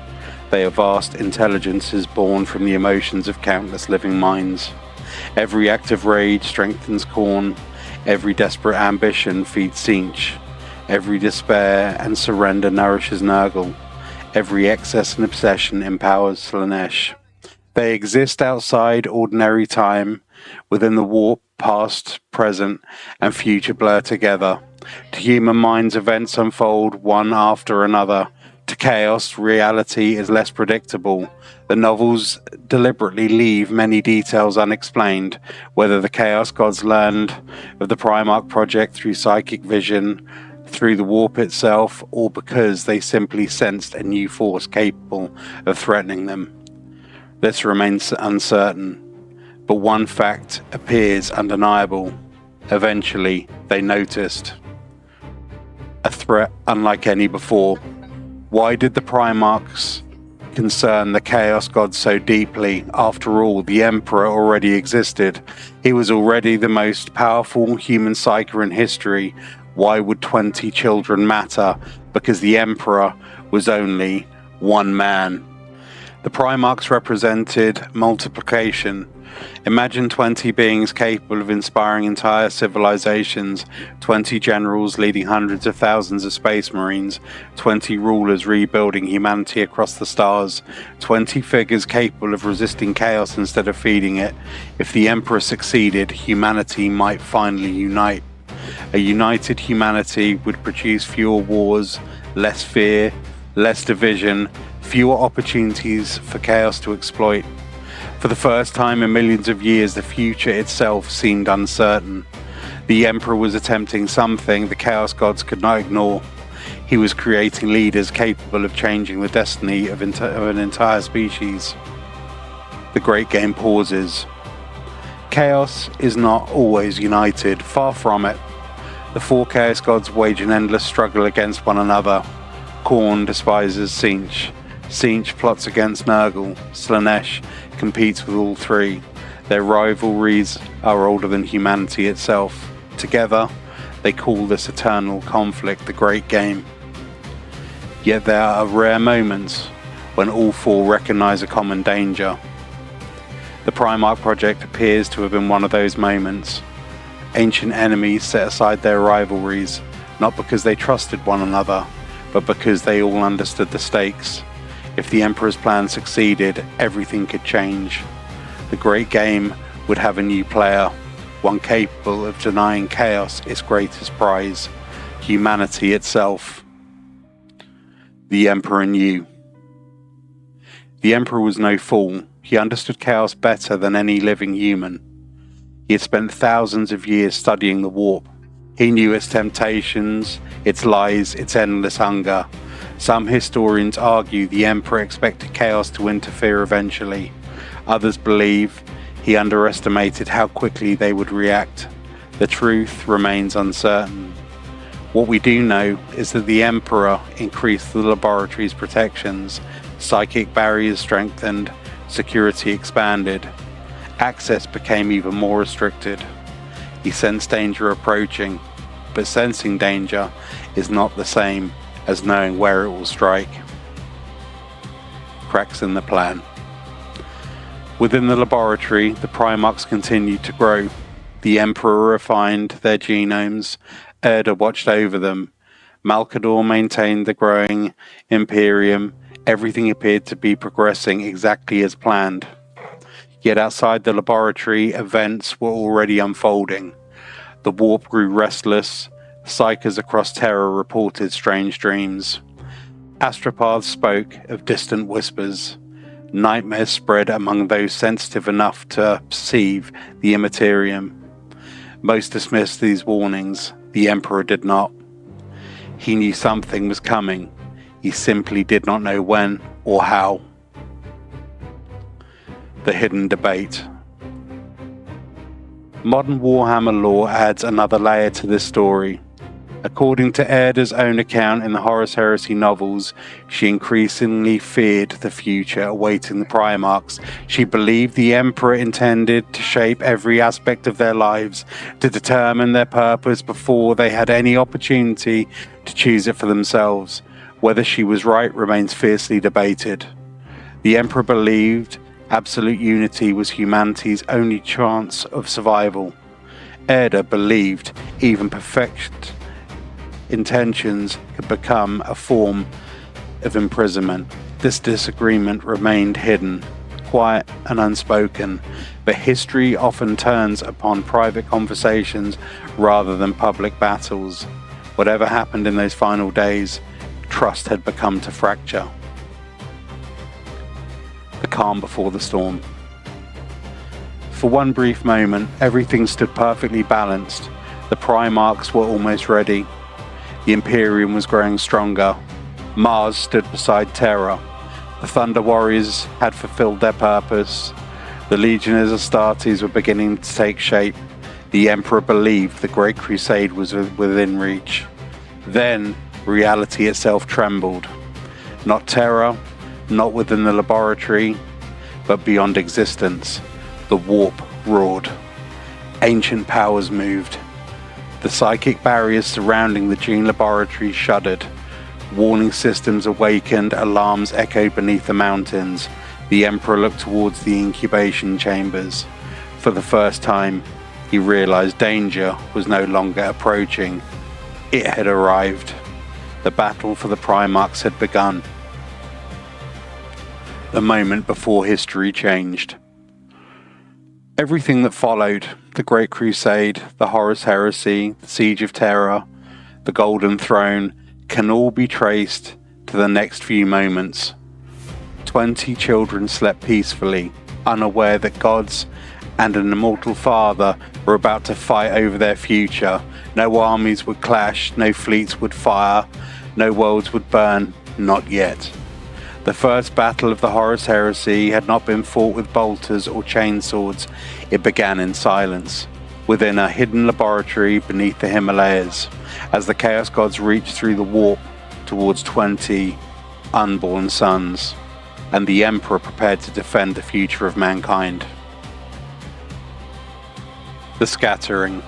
They are vast intelligences born from the emotions of countless living minds. Every act of rage strengthens Khorne. Every desperate ambition feeds Tzeentch. Every despair and surrender nourishes Nurgle. Every excess and obsession empowers Slaanesh. They exist outside ordinary time. Within the warp, past, present, and future blur together. To human minds, events unfold one after another. To chaos, reality is less predictable. The novels deliberately leave many details unexplained, whether the Chaos Gods learned of the Primarch Project through psychic vision, through the warp itself, or because they simply sensed a new force capable of threatening them. This remains uncertain. But one fact appears undeniable. Eventually, they noticed a threat unlike any before. Why did the Primarchs concern the Chaos Gods so deeply? After all, the Emperor already existed. He was already the most powerful human psyker in history. Why would 20 children matter? Because the Emperor was only one man. The Primarchs represented multiplication. Imagine 20 beings capable of inspiring entire civilizations, 20 generals leading hundreds of thousands of space marines, 20 rulers rebuilding humanity across the stars, 20 figures capable of resisting chaos instead of feeding it. If the Emperor succeeded, humanity might finally unite. A united humanity would produce fewer wars, less fear, less division, fewer opportunities for chaos to exploit. For the first time in millions of years, the future itself seemed uncertain. The Emperor was attempting something the Chaos Gods could not ignore. He was creating leaders capable of changing the destiny of an entire species. The Great Game pauses. Chaos is not always united, far from it. The four Chaos Gods wage an endless struggle against one another. Khorne despises Tzeentch. Tzeentch plots against Nurgle. Slaanesh competes with all three. Their rivalries are older than humanity itself. Together, they call this eternal conflict the Great Game. Yet there are rare moments when all four recognize a common danger. The Primarch Project appears to have been one of those moments. Ancient enemies set aside their rivalries, not because they trusted one another, but because they all understood the stakes. If the Emperor's plan succeeded, everything could change. The Great Game would have a new player, one capable of denying chaos its greatest prize, humanity itself. The Emperor knew. The Emperor was no fool. He understood chaos better than any living human. He had spent thousands of years studying the warp. He knew its temptations, its lies, its endless hunger. Some historians argue the Emperor expected chaos to interfere eventually. Others believe he underestimated how quickly they would react. The truth remains uncertain. What we do know is that the Emperor increased the laboratory's protections, psychic barriers strengthened, security expanded, access became even more restricted. He sensed danger approaching, but sensing danger is not the same as knowing where it will strike. Cracks in the plan. Within the laboratory, the Primarchs continued to grow. The Emperor refined their genomes, Erda watched over them, Malkador maintained the growing Imperium. Everything appeared to be progressing exactly as planned. Yet outside the laboratory, events were already unfolding. The warp grew restless. Psychers across Terra reported strange dreams. Astropaths spoke of distant whispers. Nightmares spread among those sensitive enough to perceive the immaterium. Most dismissed these warnings. The Emperor did not. He knew something was coming. He simply did not know when or how. The hidden debate. Modern Warhammer lore adds another layer to this story. According to Erda's own account in the Horus Heresy novels, she increasingly feared the future awaiting the Primarchs. She believed the Emperor intended to shape every aspect of their lives, to determine their purpose before they had any opportunity to choose it for themselves. Whether she was right remains fiercely debated. The Emperor believed absolute unity was humanity's only chance of survival. Erda believed even perfect intentions could become a form of imprisonment. This disagreement remained hidden, quiet and unspoken, but history often turns upon private conversations rather than public battles. Whatever happened in those final days, trust had begun to fracture. The calm before the storm. For one brief moment, everything stood perfectly balanced. The Primarchs were almost ready. The Imperium was growing stronger. Mars stood beside Terra. The Thunder Warriors had fulfilled their purpose. The Legionnaires of Astartes were beginning to take shape. The Emperor believed the Great Crusade was within reach. Then, reality itself trembled. Not Terra, not within the laboratory, but beyond existence. The warp roared. Ancient powers moved. The psychic barriers surrounding the gene laboratory shuddered. Warning systems awakened, alarms echoed beneath the mountains. The Emperor looked towards the incubation chambers. For the first time, he realized danger was no longer approaching. It had arrived. The battle for the Primarchs had begun. The moment before history changed. Everything that followed, the Great Crusade, the Horus Heresy, the Siege of Terra, the Golden Throne, can all be traced to the next few moments. 20 children slept peacefully, unaware that gods and an immortal father were about to fight over their future. No armies would clash, no fleets would fire, no worlds would burn, not yet. The first battle of the Horus Heresy had not been fought with bolters or chainswords. It began in silence, within a hidden laboratory beneath the Himalayas, as the Chaos Gods reached through the warp towards 20 unborn sons, and the Emperor prepared to defend the future of mankind. The Scattering.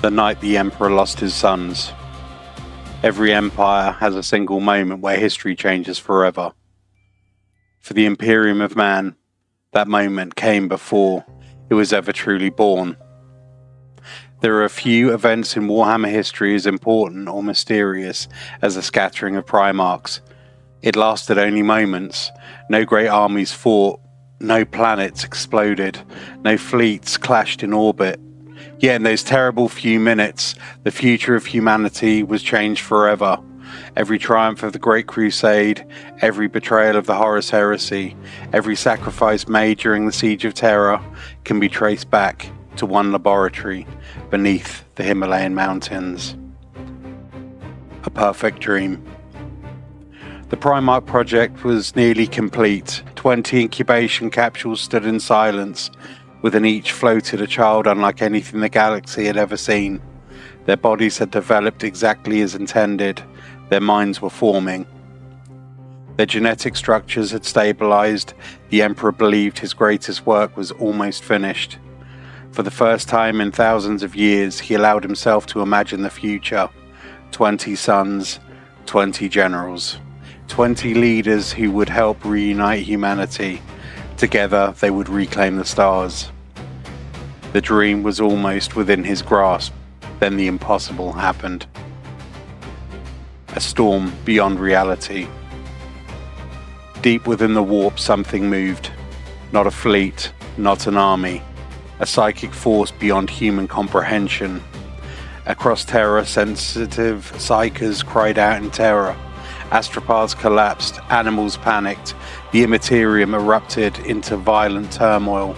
The night the Emperor lost his sons. Every empire has a single moment where history changes forever. For the Imperium of Man, that moment came before it was ever truly born. There are a few events in Warhammer history as important or mysterious as the scattering of Primarchs. It lasted only moments. No great armies fought, no planets exploded, no fleets clashed in orbit. Yet in those terrible few minutes, the future of humanity was changed forever. Every triumph of the Great Crusade, every betrayal of the Horus Heresy, every sacrifice made during the Siege of Terra can be traced back to one laboratory beneath the Himalayan Mountains. A perfect dream. The Primarch Project was nearly complete. 20 incubation capsules stood in silence. Within each floated a child unlike anything the galaxy had ever seen. Their bodies had developed exactly as intended. Their minds were forming. Their genetic structures had stabilized. The Emperor believed his greatest work was almost finished. For the first time in thousands of years, he allowed himself to imagine the future. 20 sons, 20 generals, 20 leaders who would help reunite humanity. Together, they would reclaim the stars. The dream was almost within his grasp. Then the impossible happened. A storm beyond reality. Deep within the warp, something moved. Not a fleet, not an army. A psychic force beyond human comprehension. Across Terra, sensitive psychers cried out in terror. Astartes collapsed, animals panicked. The Imperium erupted into violent turmoil.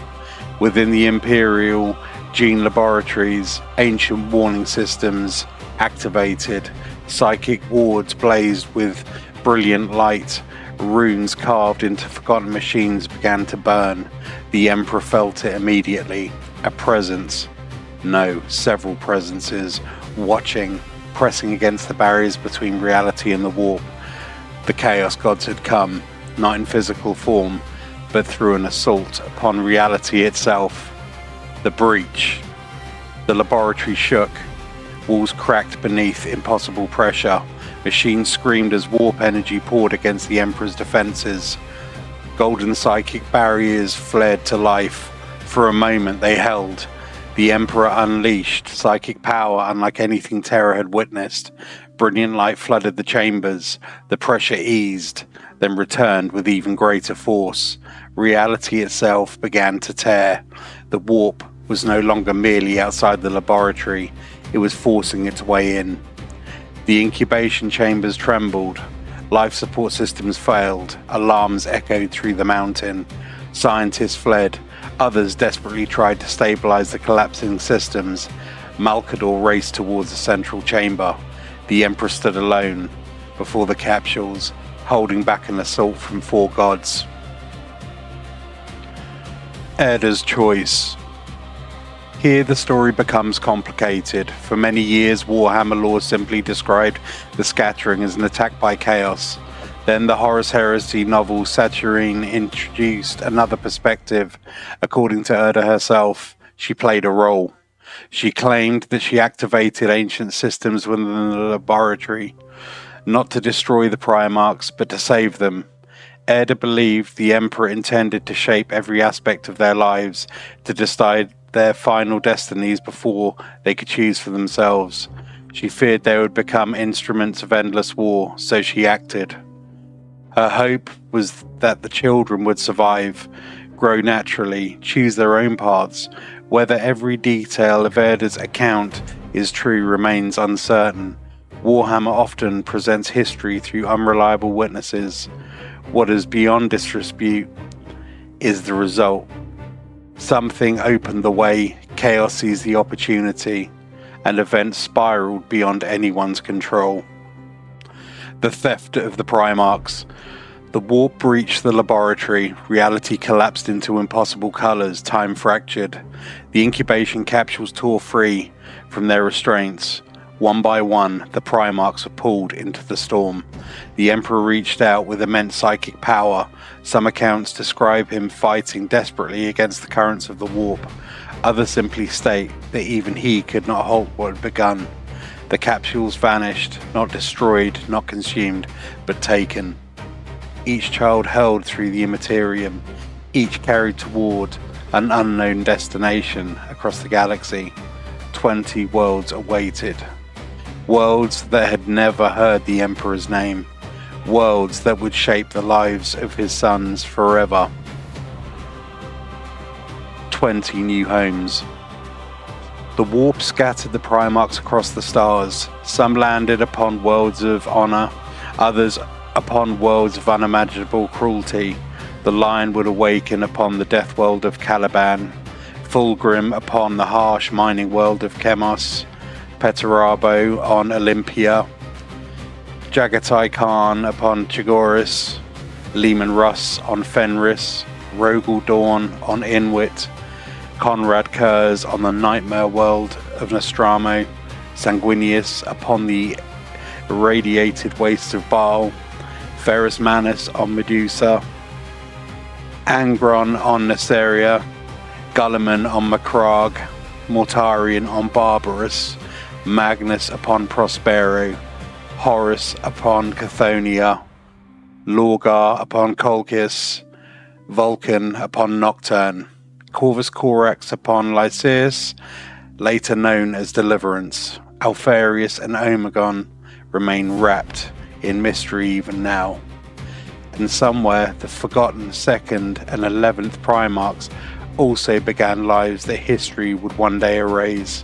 Within the Imperial gene laboratories, ancient warning systems activated. Psychic wards blazed with brilliant light. Runes carved into forgotten machines began to burn. The Emperor felt it immediately. A presence. No, several presences. Watching, pressing against the barriers between reality and the warp. The Chaos Gods had come, not in physical form, but through an assault upon reality itself. The breach. The laboratory shook. Walls cracked beneath impossible pressure. Machines screamed as warp energy poured against the Emperor's defenses. Golden psychic barriers flared to life. For a moment they held. The Emperor unleashed psychic power unlike anything Terra had witnessed. Brilliant light flooded the chambers. The pressure eased, then returned with even greater force. Reality itself began to tear. The warp was no longer merely outside the laboratory. It was forcing its way in. The incubation chambers trembled. Life support systems failed. Alarms echoed through the mountain. Scientists fled. Others desperately tried to stabilize the collapsing systems. Malkador raced towards the central chamber. The Emperor stood alone before the capsules, holding back an assault from 4 gods. Erda's choice. Here the story becomes complicated. For many years, Warhammer lore simply described the scattering as an attack by chaos. Then the Horus Heresy novel Saturine introduced another perspective. According to Erda herself, she played a role. She claimed that she activated ancient systems within the laboratory, not to destroy the Primarchs, but to save them. Erda believed the Emperor intended to shape every aspect of their lives, to decide their final destinies before they could choose for themselves. She feared they would become instruments of endless war, so she acted. Her hope was that the children would survive, grow naturally, choose their own paths. Whether every detail of Erda's account is true remains uncertain. Warhammer often presents history through unreliable witnesses. What is beyond dispute is the result. Something opened the way, chaos seized the opportunity, and events spiraled beyond anyone's control. The theft of the Primarchs. The warp breached the laboratory, reality collapsed into impossible colors, time fractured. The incubation capsules tore free from their restraints. One by one, the Primarchs were pulled into the storm. The Emperor reached out with immense psychic power. Some accounts describe him fighting desperately against the currents of the warp. Others simply state that even he could not halt what had begun. The capsules vanished, not destroyed, not consumed, but taken. Each child held through the Imperium, each carried toward an unknown destination across the galaxy. 20 worlds awaited. Worlds that had never heard the Emperor's name. Worlds that would shape the lives of his sons forever. 20 new homes. The warp scattered the Primarchs across the stars. Some landed upon worlds of honor, others upon worlds of unimaginable cruelty. The Lion would awaken upon the death world of Caliban, Fulgrim upon the harsh mining world of Chemos, Petarabo on Olympia, Jagatai Khan upon Chigoris, Lehman Russ on Fenris, Rogel Dawn on Inwit, Conrad Kurz on the nightmare world of Nostramo, Sanguinius upon the irradiated wastes of Baal, Ferrus Manus on Medusa, Angron on Nasseria, Gulliman on Macragh, Mortarion on Barbarus, Magnus upon Prospero, Horus upon Cathonia, Lorgar upon Colchis, Vulcan upon Nocturne, Corvus Corax upon Lycaeus, later known as Deliverance. Alpharius and Omegon remain wrapped in mystery even now. And somewhere the forgotten 2nd and 11th Primarchs also began lives that history would one day erase.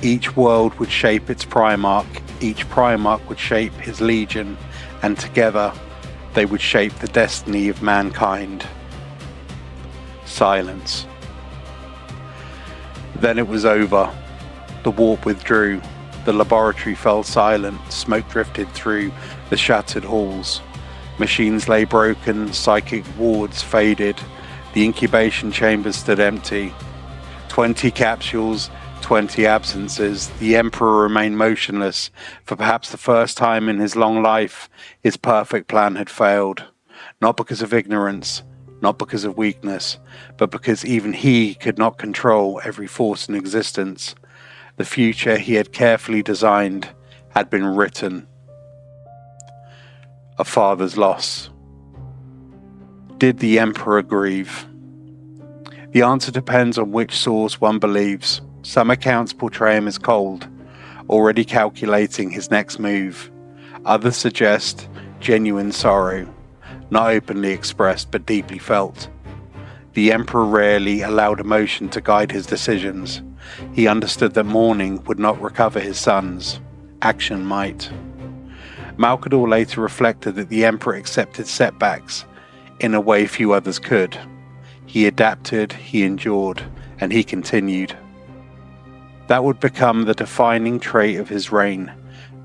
Each world would shape its Primarch, each Primarch would shape his legion, and together they would shape the destiny of mankind. Silence. Then it was over. The warp withdrew. The laboratory fell silent. Smoke drifted through the shattered halls. Machines lay broken. Psychic wards faded. The incubation chambers stood empty. 20 capsules, 20 absences. The Emperor remained motionless. For perhaps the first time in his long life, his perfect plan had failed. Not because of ignorance, not because of weakness, but because even he could not control every force in existence. The future he had carefully designed had been written. A father's loss. Did the Emperor grieve? The answer depends on which source one believes. Some accounts portray him as cold, already calculating his next move. Others suggest genuine sorrow, not openly expressed but deeply felt. The Emperor rarely allowed emotion to guide his decisions. He understood that mourning would not recover his sons. Action might. Malcador later reflected that the Emperor accepted setbacks in a way few others could. He adapted, he endured, and he continued. That would become the defining trait of his reign.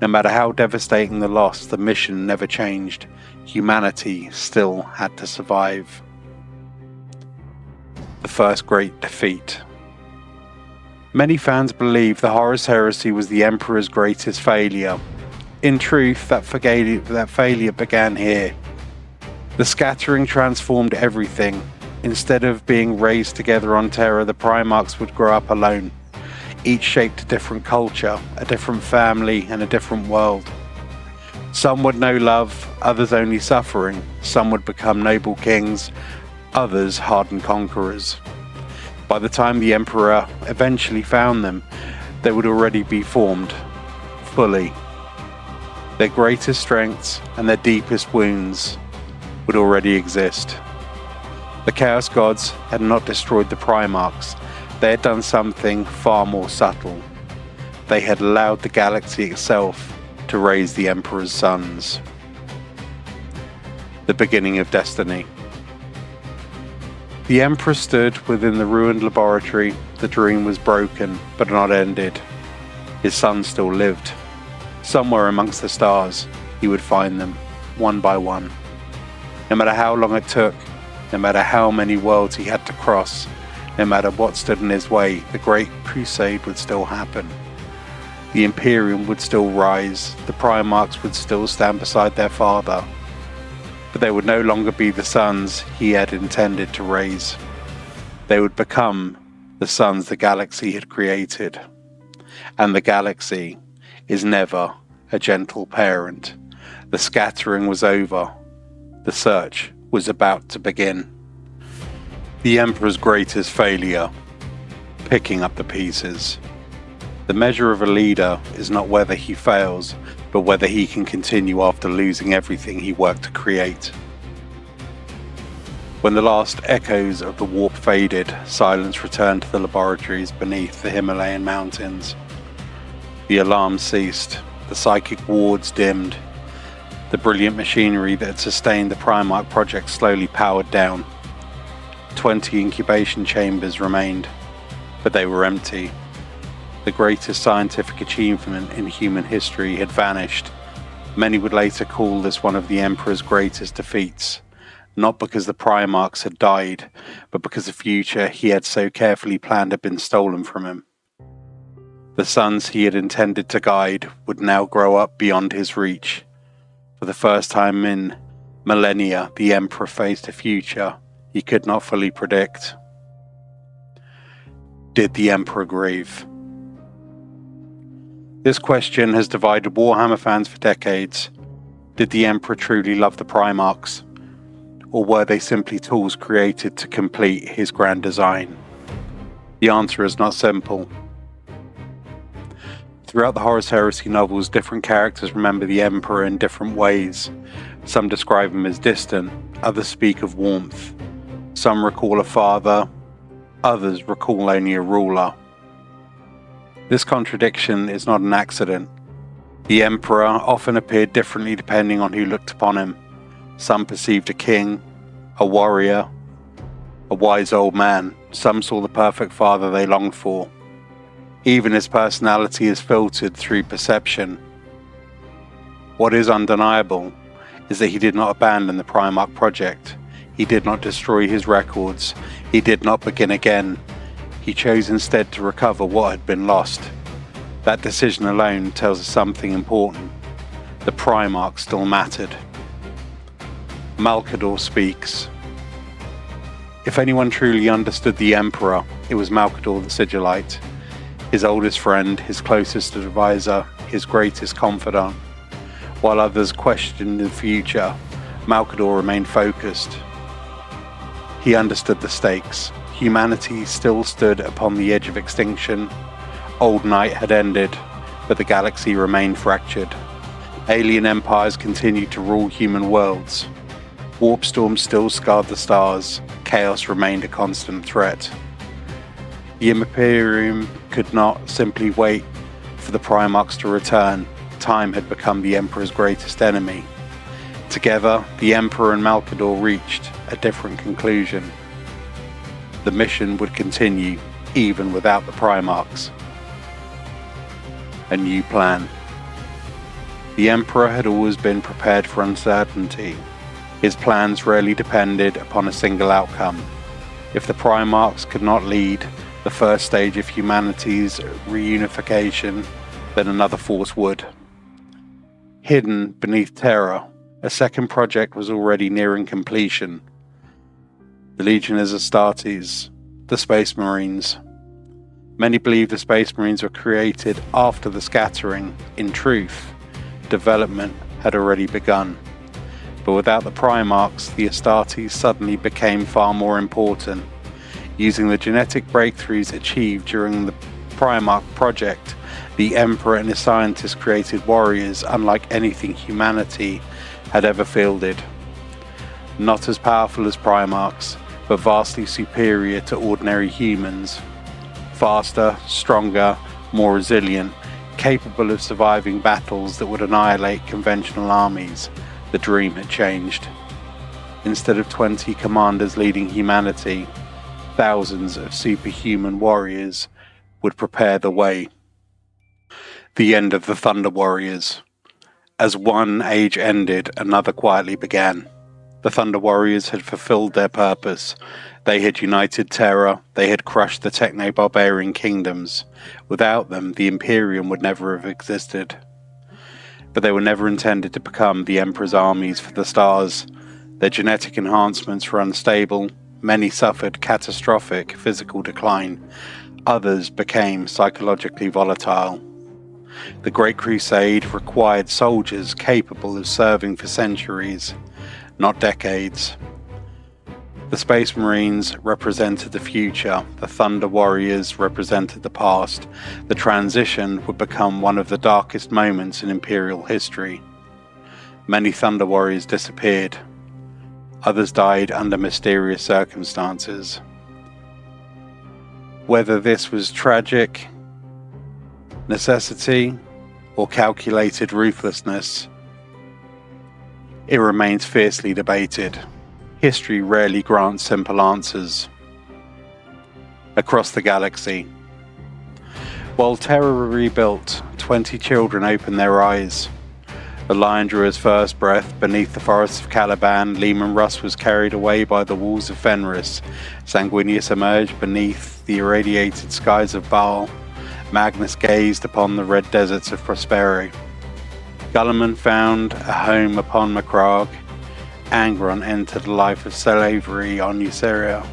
No matter how devastating the loss, the mission never changed. Humanity still had to survive. The first great defeat. Many fans believe the Horus Heresy was the Emperor's greatest failure. In truth, that failure began here. The scattering transformed everything. Instead of being raised together on Terra, the Primarchs would grow up alone. Each shaped a different culture, a different family, and a different world. Some would know love, others only suffering. Some would become noble kings, others hardened conquerors. By the time the Emperor eventually found them, they would already be formed, fully. Their greatest strengths and their deepest wounds would already exist. The Chaos Gods had not destroyed the Primarchs. They had done something far more subtle. They had allowed the galaxy itself to raise the Emperor's sons. The beginning of destiny. The Emperor stood within the ruined laboratory. The dream was broken, but not ended. His sons still lived. Somewhere amongst the stars, he would find them, one by one. No matter how long it took, no matter how many worlds he had to cross, no matter what stood in his way, the Great Crusade would still happen. The Imperium would still rise, the Primarchs would still stand beside their father, but they would no longer be the sons he had intended to raise. They would become the sons the galaxy had created. And the galaxy is never a gentle parent. The scattering was over. The search was about to begin. The Emperor's greatest failure, picking up the pieces. The measure of a leader is not whether he fails, but whether he can continue after losing everything he worked to create. When the last echoes of the warp faded, silence returned to the laboratories beneath the Himalayan Mountains. The alarms ceased, the psychic wards dimmed. The brilliant machinery that had sustained the Primarch Project slowly powered down. 20 incubation chambers remained, but they were empty. The greatest scientific achievement in human history had vanished. Many would later call this one of the Emperor's greatest defeats, not because the Primarchs had died, but because the future he had so carefully planned had been stolen from him. The sons he had intended to guide would now grow up beyond his reach. For the first time in millennia, the Emperor faced a future he could not fully predict. Did the Emperor grieve? This question has divided Warhammer fans for decades. Did the Emperor truly love the Primarchs? Or were they simply tools created to complete his grand design? The answer is not simple. Throughout the Horus Heresy novels, different characters remember the Emperor in different ways. Some describe him as distant, others speak of warmth. Some recall a father, others recall only a ruler. This contradiction is not an accident. The Emperor often appeared differently depending on who looked upon him. Some perceived a king, a warrior, a wise old man. Some saw the perfect father they longed for. Even his personality is filtered through perception. What is undeniable is that he did not abandon the Primarch Project. He did not destroy his records. He did not begin again. He chose instead to recover what had been lost. That decision alone tells us something important. The Primarch still mattered. Malcador speaks. If anyone truly understood the Emperor, it was Malcador the Sigillite. His oldest friend, his closest advisor, his greatest confidant. While others questioned the future, Malcador remained focused. He understood the stakes. Humanity still stood upon the edge of extinction. Old Night had ended, but the galaxy remained fractured. Alien empires continued to rule human worlds. Warp storms still scarred the stars. Chaos remained a constant threat. The Imperium could not simply wait for the Primarchs to return. Time had become the Emperor's greatest enemy. Together, the Emperor and Malcador reached a different conclusion. The mission would continue, even without the Primarchs. A new plan. The Emperor had always been prepared for uncertainty. His plans rarely depended upon a single outcome. If the Primarchs could not lead the first stage of humanity's reunification, then another force would. Hidden beneath Terra, a second project was already nearing completion. The Legionnaires Astartes, the Space Marines. Many believe the Space Marines were created after the scattering. In truth, development had already begun. But without the Primarchs, the Astartes suddenly became far more important. Using the genetic breakthroughs achieved during the Primarch Project, the Emperor and his scientists created warriors unlike anything humanity had ever fielded. Not as powerful as Primarchs, but vastly superior to ordinary humans. Faster, stronger, more resilient, capable of surviving battles that would annihilate conventional armies. The dream had changed. Instead of 20 commanders leading humanity, thousands of superhuman warriors would prepare the way. The end of the Thunder Warriors. As one age ended, another quietly began. The Thunder Warriors had fulfilled their purpose. They had united Terra. They had crushed the techno-barbarian kingdoms. Without them, the Imperium would never have existed. But they were never intended to become the Emperor's armies for the stars. Their genetic enhancements were unstable. Many suffered catastrophic physical decline. Others became psychologically volatile. The Great Crusade required soldiers capable of serving for centuries, not decades. The Space Marines represented the future. The Thunder Warriors represented the past. The transition would become one of the darkest moments in Imperial history. Many Thunder Warriors disappeared. Others died under mysterious circumstances. Whether this was tragic necessity or calculated ruthlessness, it remains fiercely debated. History rarely grants simple answers. Across the galaxy. While Terra rebuilt, 20 children opened their eyes. The lion drew his first breath beneath the forests of Caliban. Leman Russ was carried away by the walls of Fenris. Sanguinius emerged beneath the irradiated skies of Baal. Magnus gazed upon the red deserts of prosperity. Gulliman found a home upon Macragh. Angron entered a life of slavery on Useria.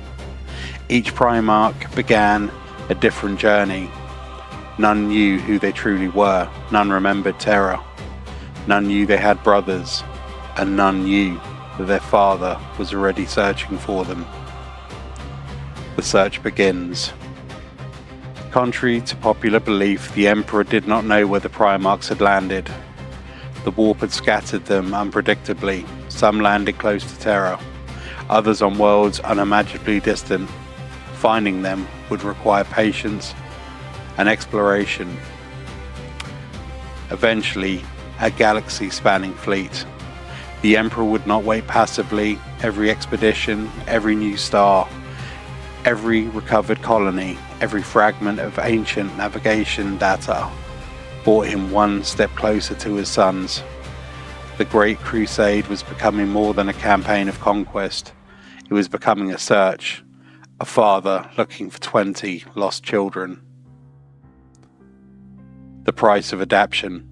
Each Primarch began a different journey. None knew who they truly were, none remembered Terra. None knew they had brothers, and none knew that their father was already searching for them. The search begins. Contrary to popular belief, the Emperor did not know where the Primarchs had landed. The warp had scattered them unpredictably. Some landed close to Terra, others on worlds unimaginably distant. Finding them would require patience and exploration. Eventually, a galaxy-spanning fleet. The Emperor would not wait passively. Every expedition, every new star, every recovered colony, every fragment of ancient navigation data brought him one step closer to his sons. The Great Crusade was becoming more than a campaign of conquest. It was becoming a search, a father looking for 20 lost children. The price of adaptation.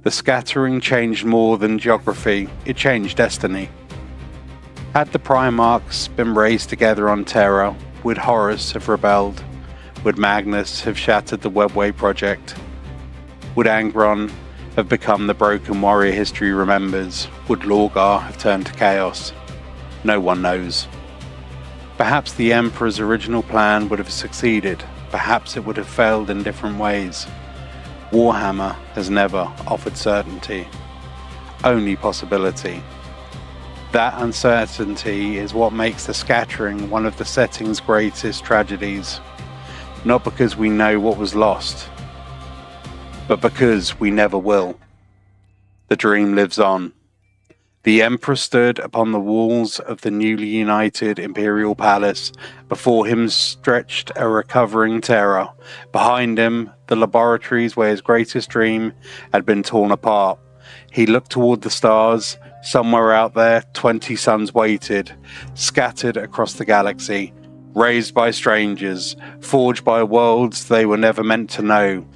The scattering changed more than geography, it changed destiny. Had the Primarchs been raised together on Terra, would Horus have rebelled? Would Magnus have shattered the Webway Project? Would Angron have become the broken warrior history remembers? Would Lorgar have turned to chaos? No one knows. Perhaps the Emperor's original plan would have succeeded. Perhaps it would have failed in different ways. Warhammer has never offered certainty, only possibility. That uncertainty is what makes the scattering one of the setting's greatest tragedies. Not because we know what was lost, but because we never will. The dream lives on. The Emperor stood upon the walls of the newly united Imperial Palace. Before him stretched a recovering Terra. Behind him, the laboratories where his greatest dream had been torn apart. He looked toward the stars. Somewhere out there, 20 suns waited, scattered across the galaxy, raised by strangers, forged by worlds they were never meant to know.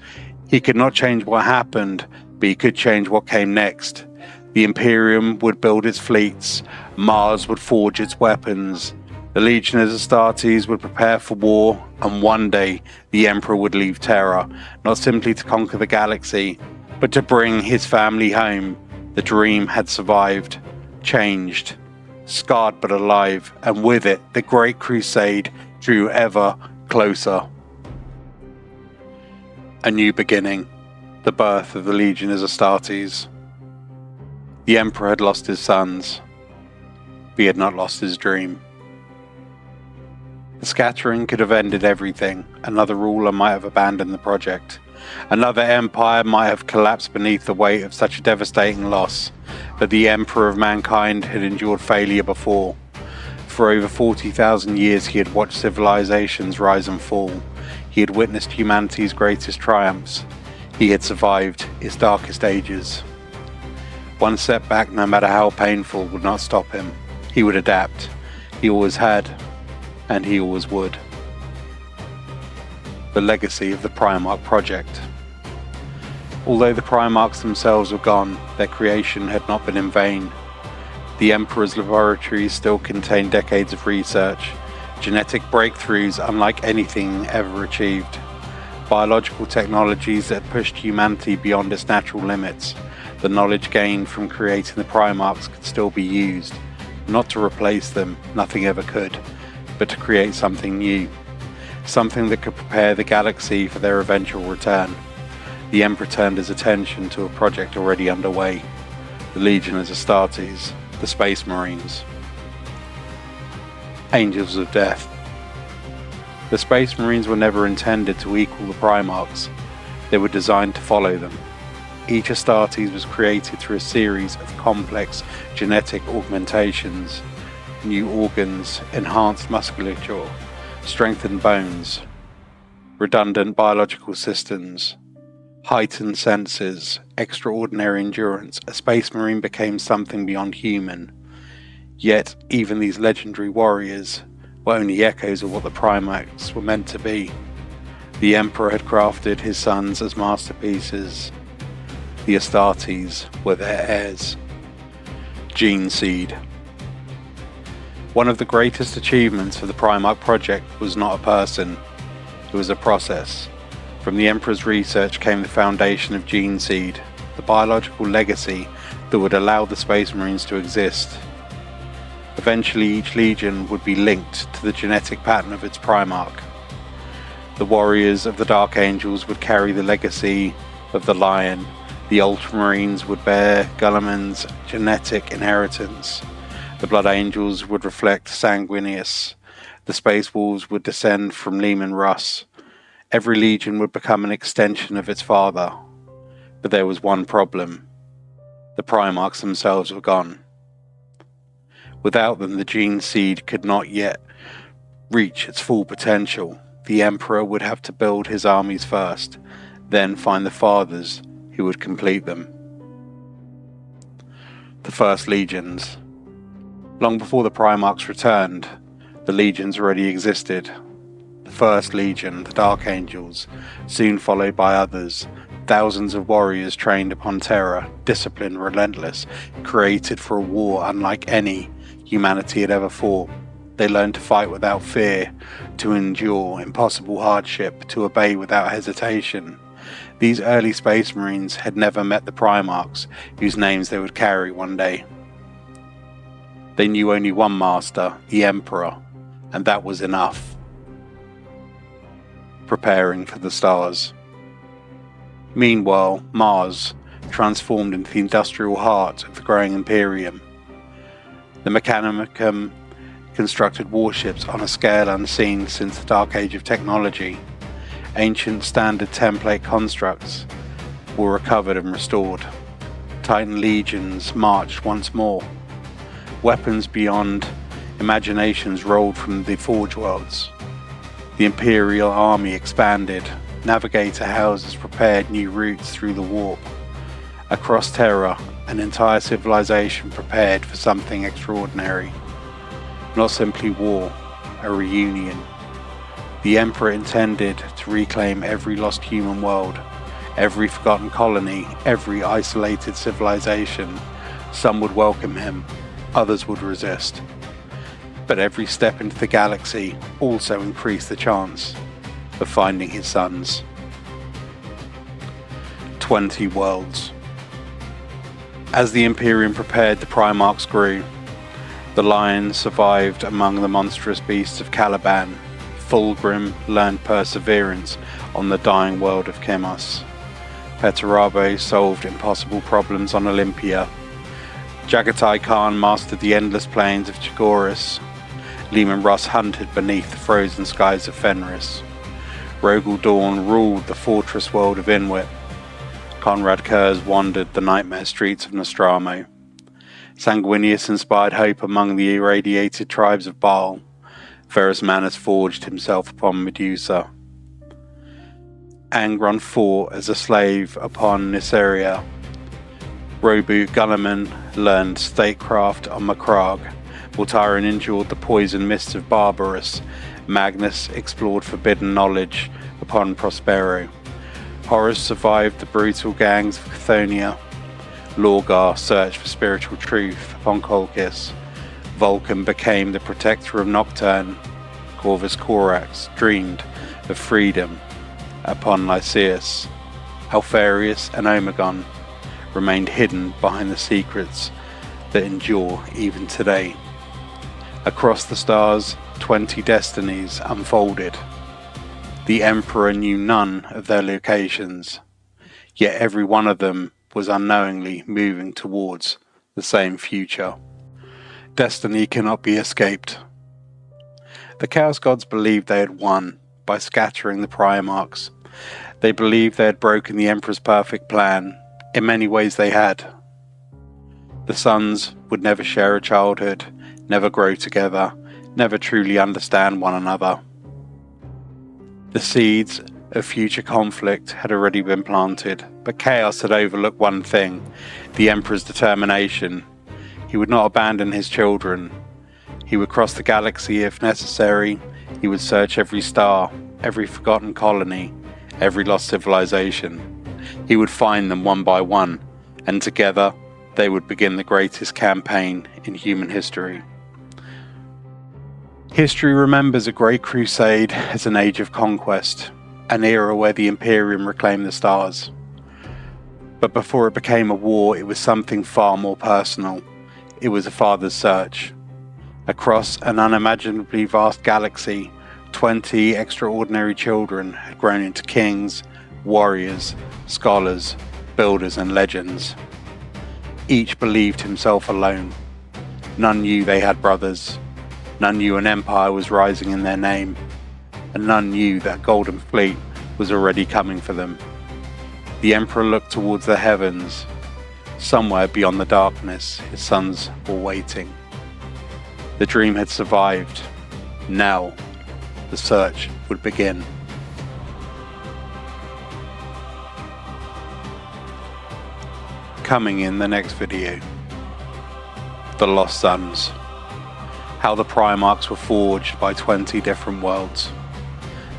He could not change what happened, but he could change what came next. The Imperium would build its fleets, Mars would forge its weapons, the Legionnaires of Astartes would prepare for war, and one day the Emperor would leave Terra, not simply to conquer the galaxy, but to bring his family home. The dream had survived, changed, scarred but alive, and with it the Great Crusade drew ever closer. A new beginning, the birth of the Legionnaires of Astartes. The Emperor had lost his sons, but he had not lost his dream. The scattering could have ended everything. Another ruler might have abandoned the project. Another empire might have collapsed beneath the weight of such a devastating loss, but the Emperor of mankind had endured failure before. For over 40,000 years he had watched civilizations rise and fall. He had witnessed humanity's greatest triumphs. He had survived its darkest ages. One setback, no matter how painful, would not stop him. He would adapt. He always had, and he always would. The legacy of the Primarch Project. Although the Primarchs themselves were gone, their creation had not been in vain. The Emperor's laboratories still contained decades of research, genetic breakthroughs unlike anything ever achieved, biological technologies that pushed humanity beyond its natural limits. The knowledge gained from creating the Primarchs could still be used, not to replace them, nothing ever could, but to create something new. Something that could prepare the galaxy for their eventual return. The Emperor turned his attention to a project already underway. The Legionnaires of Astartes, the Space Marines. Angels of Death. The Space Marines were never intended to equal the Primarchs. They were designed to follow them. Each Astartes was created through a series of complex genetic augmentations, new organs, enhanced musculature, strengthened bones, redundant biological systems, heightened senses, extraordinary endurance. A Space Marine became something beyond human. Yet even these legendary warriors were only echoes of what the Primarchs were meant to be. The Emperor had crafted his sons as masterpieces. The Astartes were their heirs. Gene Seed. One of the greatest achievements of the Primarch Project was not a person, it was a process. From the Emperor's research came the foundation of Gene Seed, the biological legacy that would allow the Space Marines to exist. Eventually each legion would be linked to the genetic pattern of its Primarch. The warriors of the Dark Angels would carry the legacy of the Lion. The Ultramarines would bear Guilliman's genetic inheritance. The Blood Angels would reflect Sanguinius. The Space Wolves would descend from Leman Russ. Every legion would become an extension of its father. But there was one problem. The Primarchs themselves were gone. Without them, the Gene Seed could not yet reach its full potential. The Emperor would have to build his armies first, then find the fathers who would complete them. The First Legions. Long before the Primarchs returned, the legions already existed. The First Legion, the Dark Angels, soon followed by others, thousands of warriors trained upon Terra, disciplined, relentless, created for a war unlike any humanity had ever fought. They learned to fight without fear, to endure impossible hardship, to obey without hesitation. These early Space Marines had never met the Primarchs, whose names they would carry one day. They knew only one master, the Emperor, and that was enough. Preparing for the stars. Meanwhile, Mars transformed into the industrial heart of the growing Imperium. The Mechanicum constructed warships on a scale unseen since the Dark Age of technology. Ancient standard template constructs were recovered and restored. Titan legions marched once more. Weapons beyond imaginations rolled from the Forge Worlds. The Imperial army expanded. Navigator houses prepared new routes through the warp. Across Terra, an entire civilization prepared for something extraordinary. Not simply war, a reunion. The Emperor intended to reclaim every lost human world, every forgotten colony, every isolated civilization. Some would welcome him, others would resist. But every step into the galaxy also increased the chance of finding his sons. 20 worlds. As the Imperium prepared, the Primarchs grew. The Lion survived among the monstrous beasts of Caliban. Fulgrim learned perseverance on the dying world of Chemos. Perturabo solved impossible problems on Olympia. Jagatai Khan mastered the endless plains of Chagoris. Leman Russ hunted beneath the frozen skies of Fenris. Rogel Dawn ruled the fortress world of Inwit. Conrad Kurz wandered the nightmare streets of Nostramo. Sanguinius inspired hope among the irradiated tribes of Baal. Ferrus Manus forged himself upon Medusa. Angron fought as a slave upon Nyceria. Robu Gulliman learned statecraft on Macragge. Voltaren endured the poison mists of Barbarus. Magnus explored forbidden knowledge upon Prospero. Horus survived the brutal gangs of Chthoniya. Lorgar searched for spiritual truth upon Colchis. Vulcan became the protector of Nocturne. Corvus Corax dreamed of freedom upon Lycaeus. Alpharius and Omegon remained hidden behind the secrets that endure even today. Across the stars, 20 destinies unfolded. The Emperor knew none of their locations, yet every one of them was unknowingly moving towards the same future. Destiny cannot be escaped. The Chaos Gods believed they had won by scattering the Primarchs. They believed they had broken the Emperor's perfect plan. In many ways they had. The sons would never share a childhood, never grow together, never truly understand one another. The seeds of future conflict had already been planted, but Chaos had overlooked one thing: the Emperor's determination. He would not abandon his children. He would cross the galaxy if necessary. He would search every star, every forgotten colony, every lost civilization. He would find them one by one, and together they would begin the greatest campaign in human history. History remembers a Great Crusade as an age of conquest, an era where the Imperium reclaimed the stars. But before it became a war, it was something far more personal. It was a father's search. Across an unimaginably vast galaxy, 20 extraordinary children had grown into kings, warriors, scholars, builders, and legends. Each believed himself alone. None knew they had brothers. None knew an empire was rising in their name. And none knew that Golden Fleet was already coming for them. The Emperor looked towards the heavens. Somewhere beyond the darkness, his sons were waiting. The dream had survived. Now, the search would begin. Coming in the next video, the Lost Sons. How the Primarchs were forged by 20 different worlds.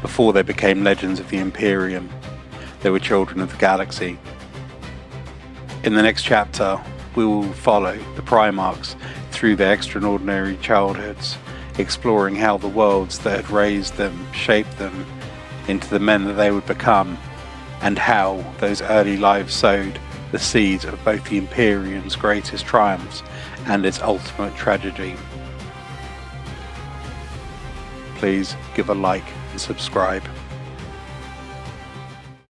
Before they became legends of the Imperium, they were children of the galaxy. In the next chapter, we will follow the Primarchs through their extraordinary childhoods, exploring how the worlds that had raised them shaped them into the men that they would become, and how those early lives sowed the seeds of both the Imperium's greatest triumphs and its ultimate tragedy. Please give a like and subscribe.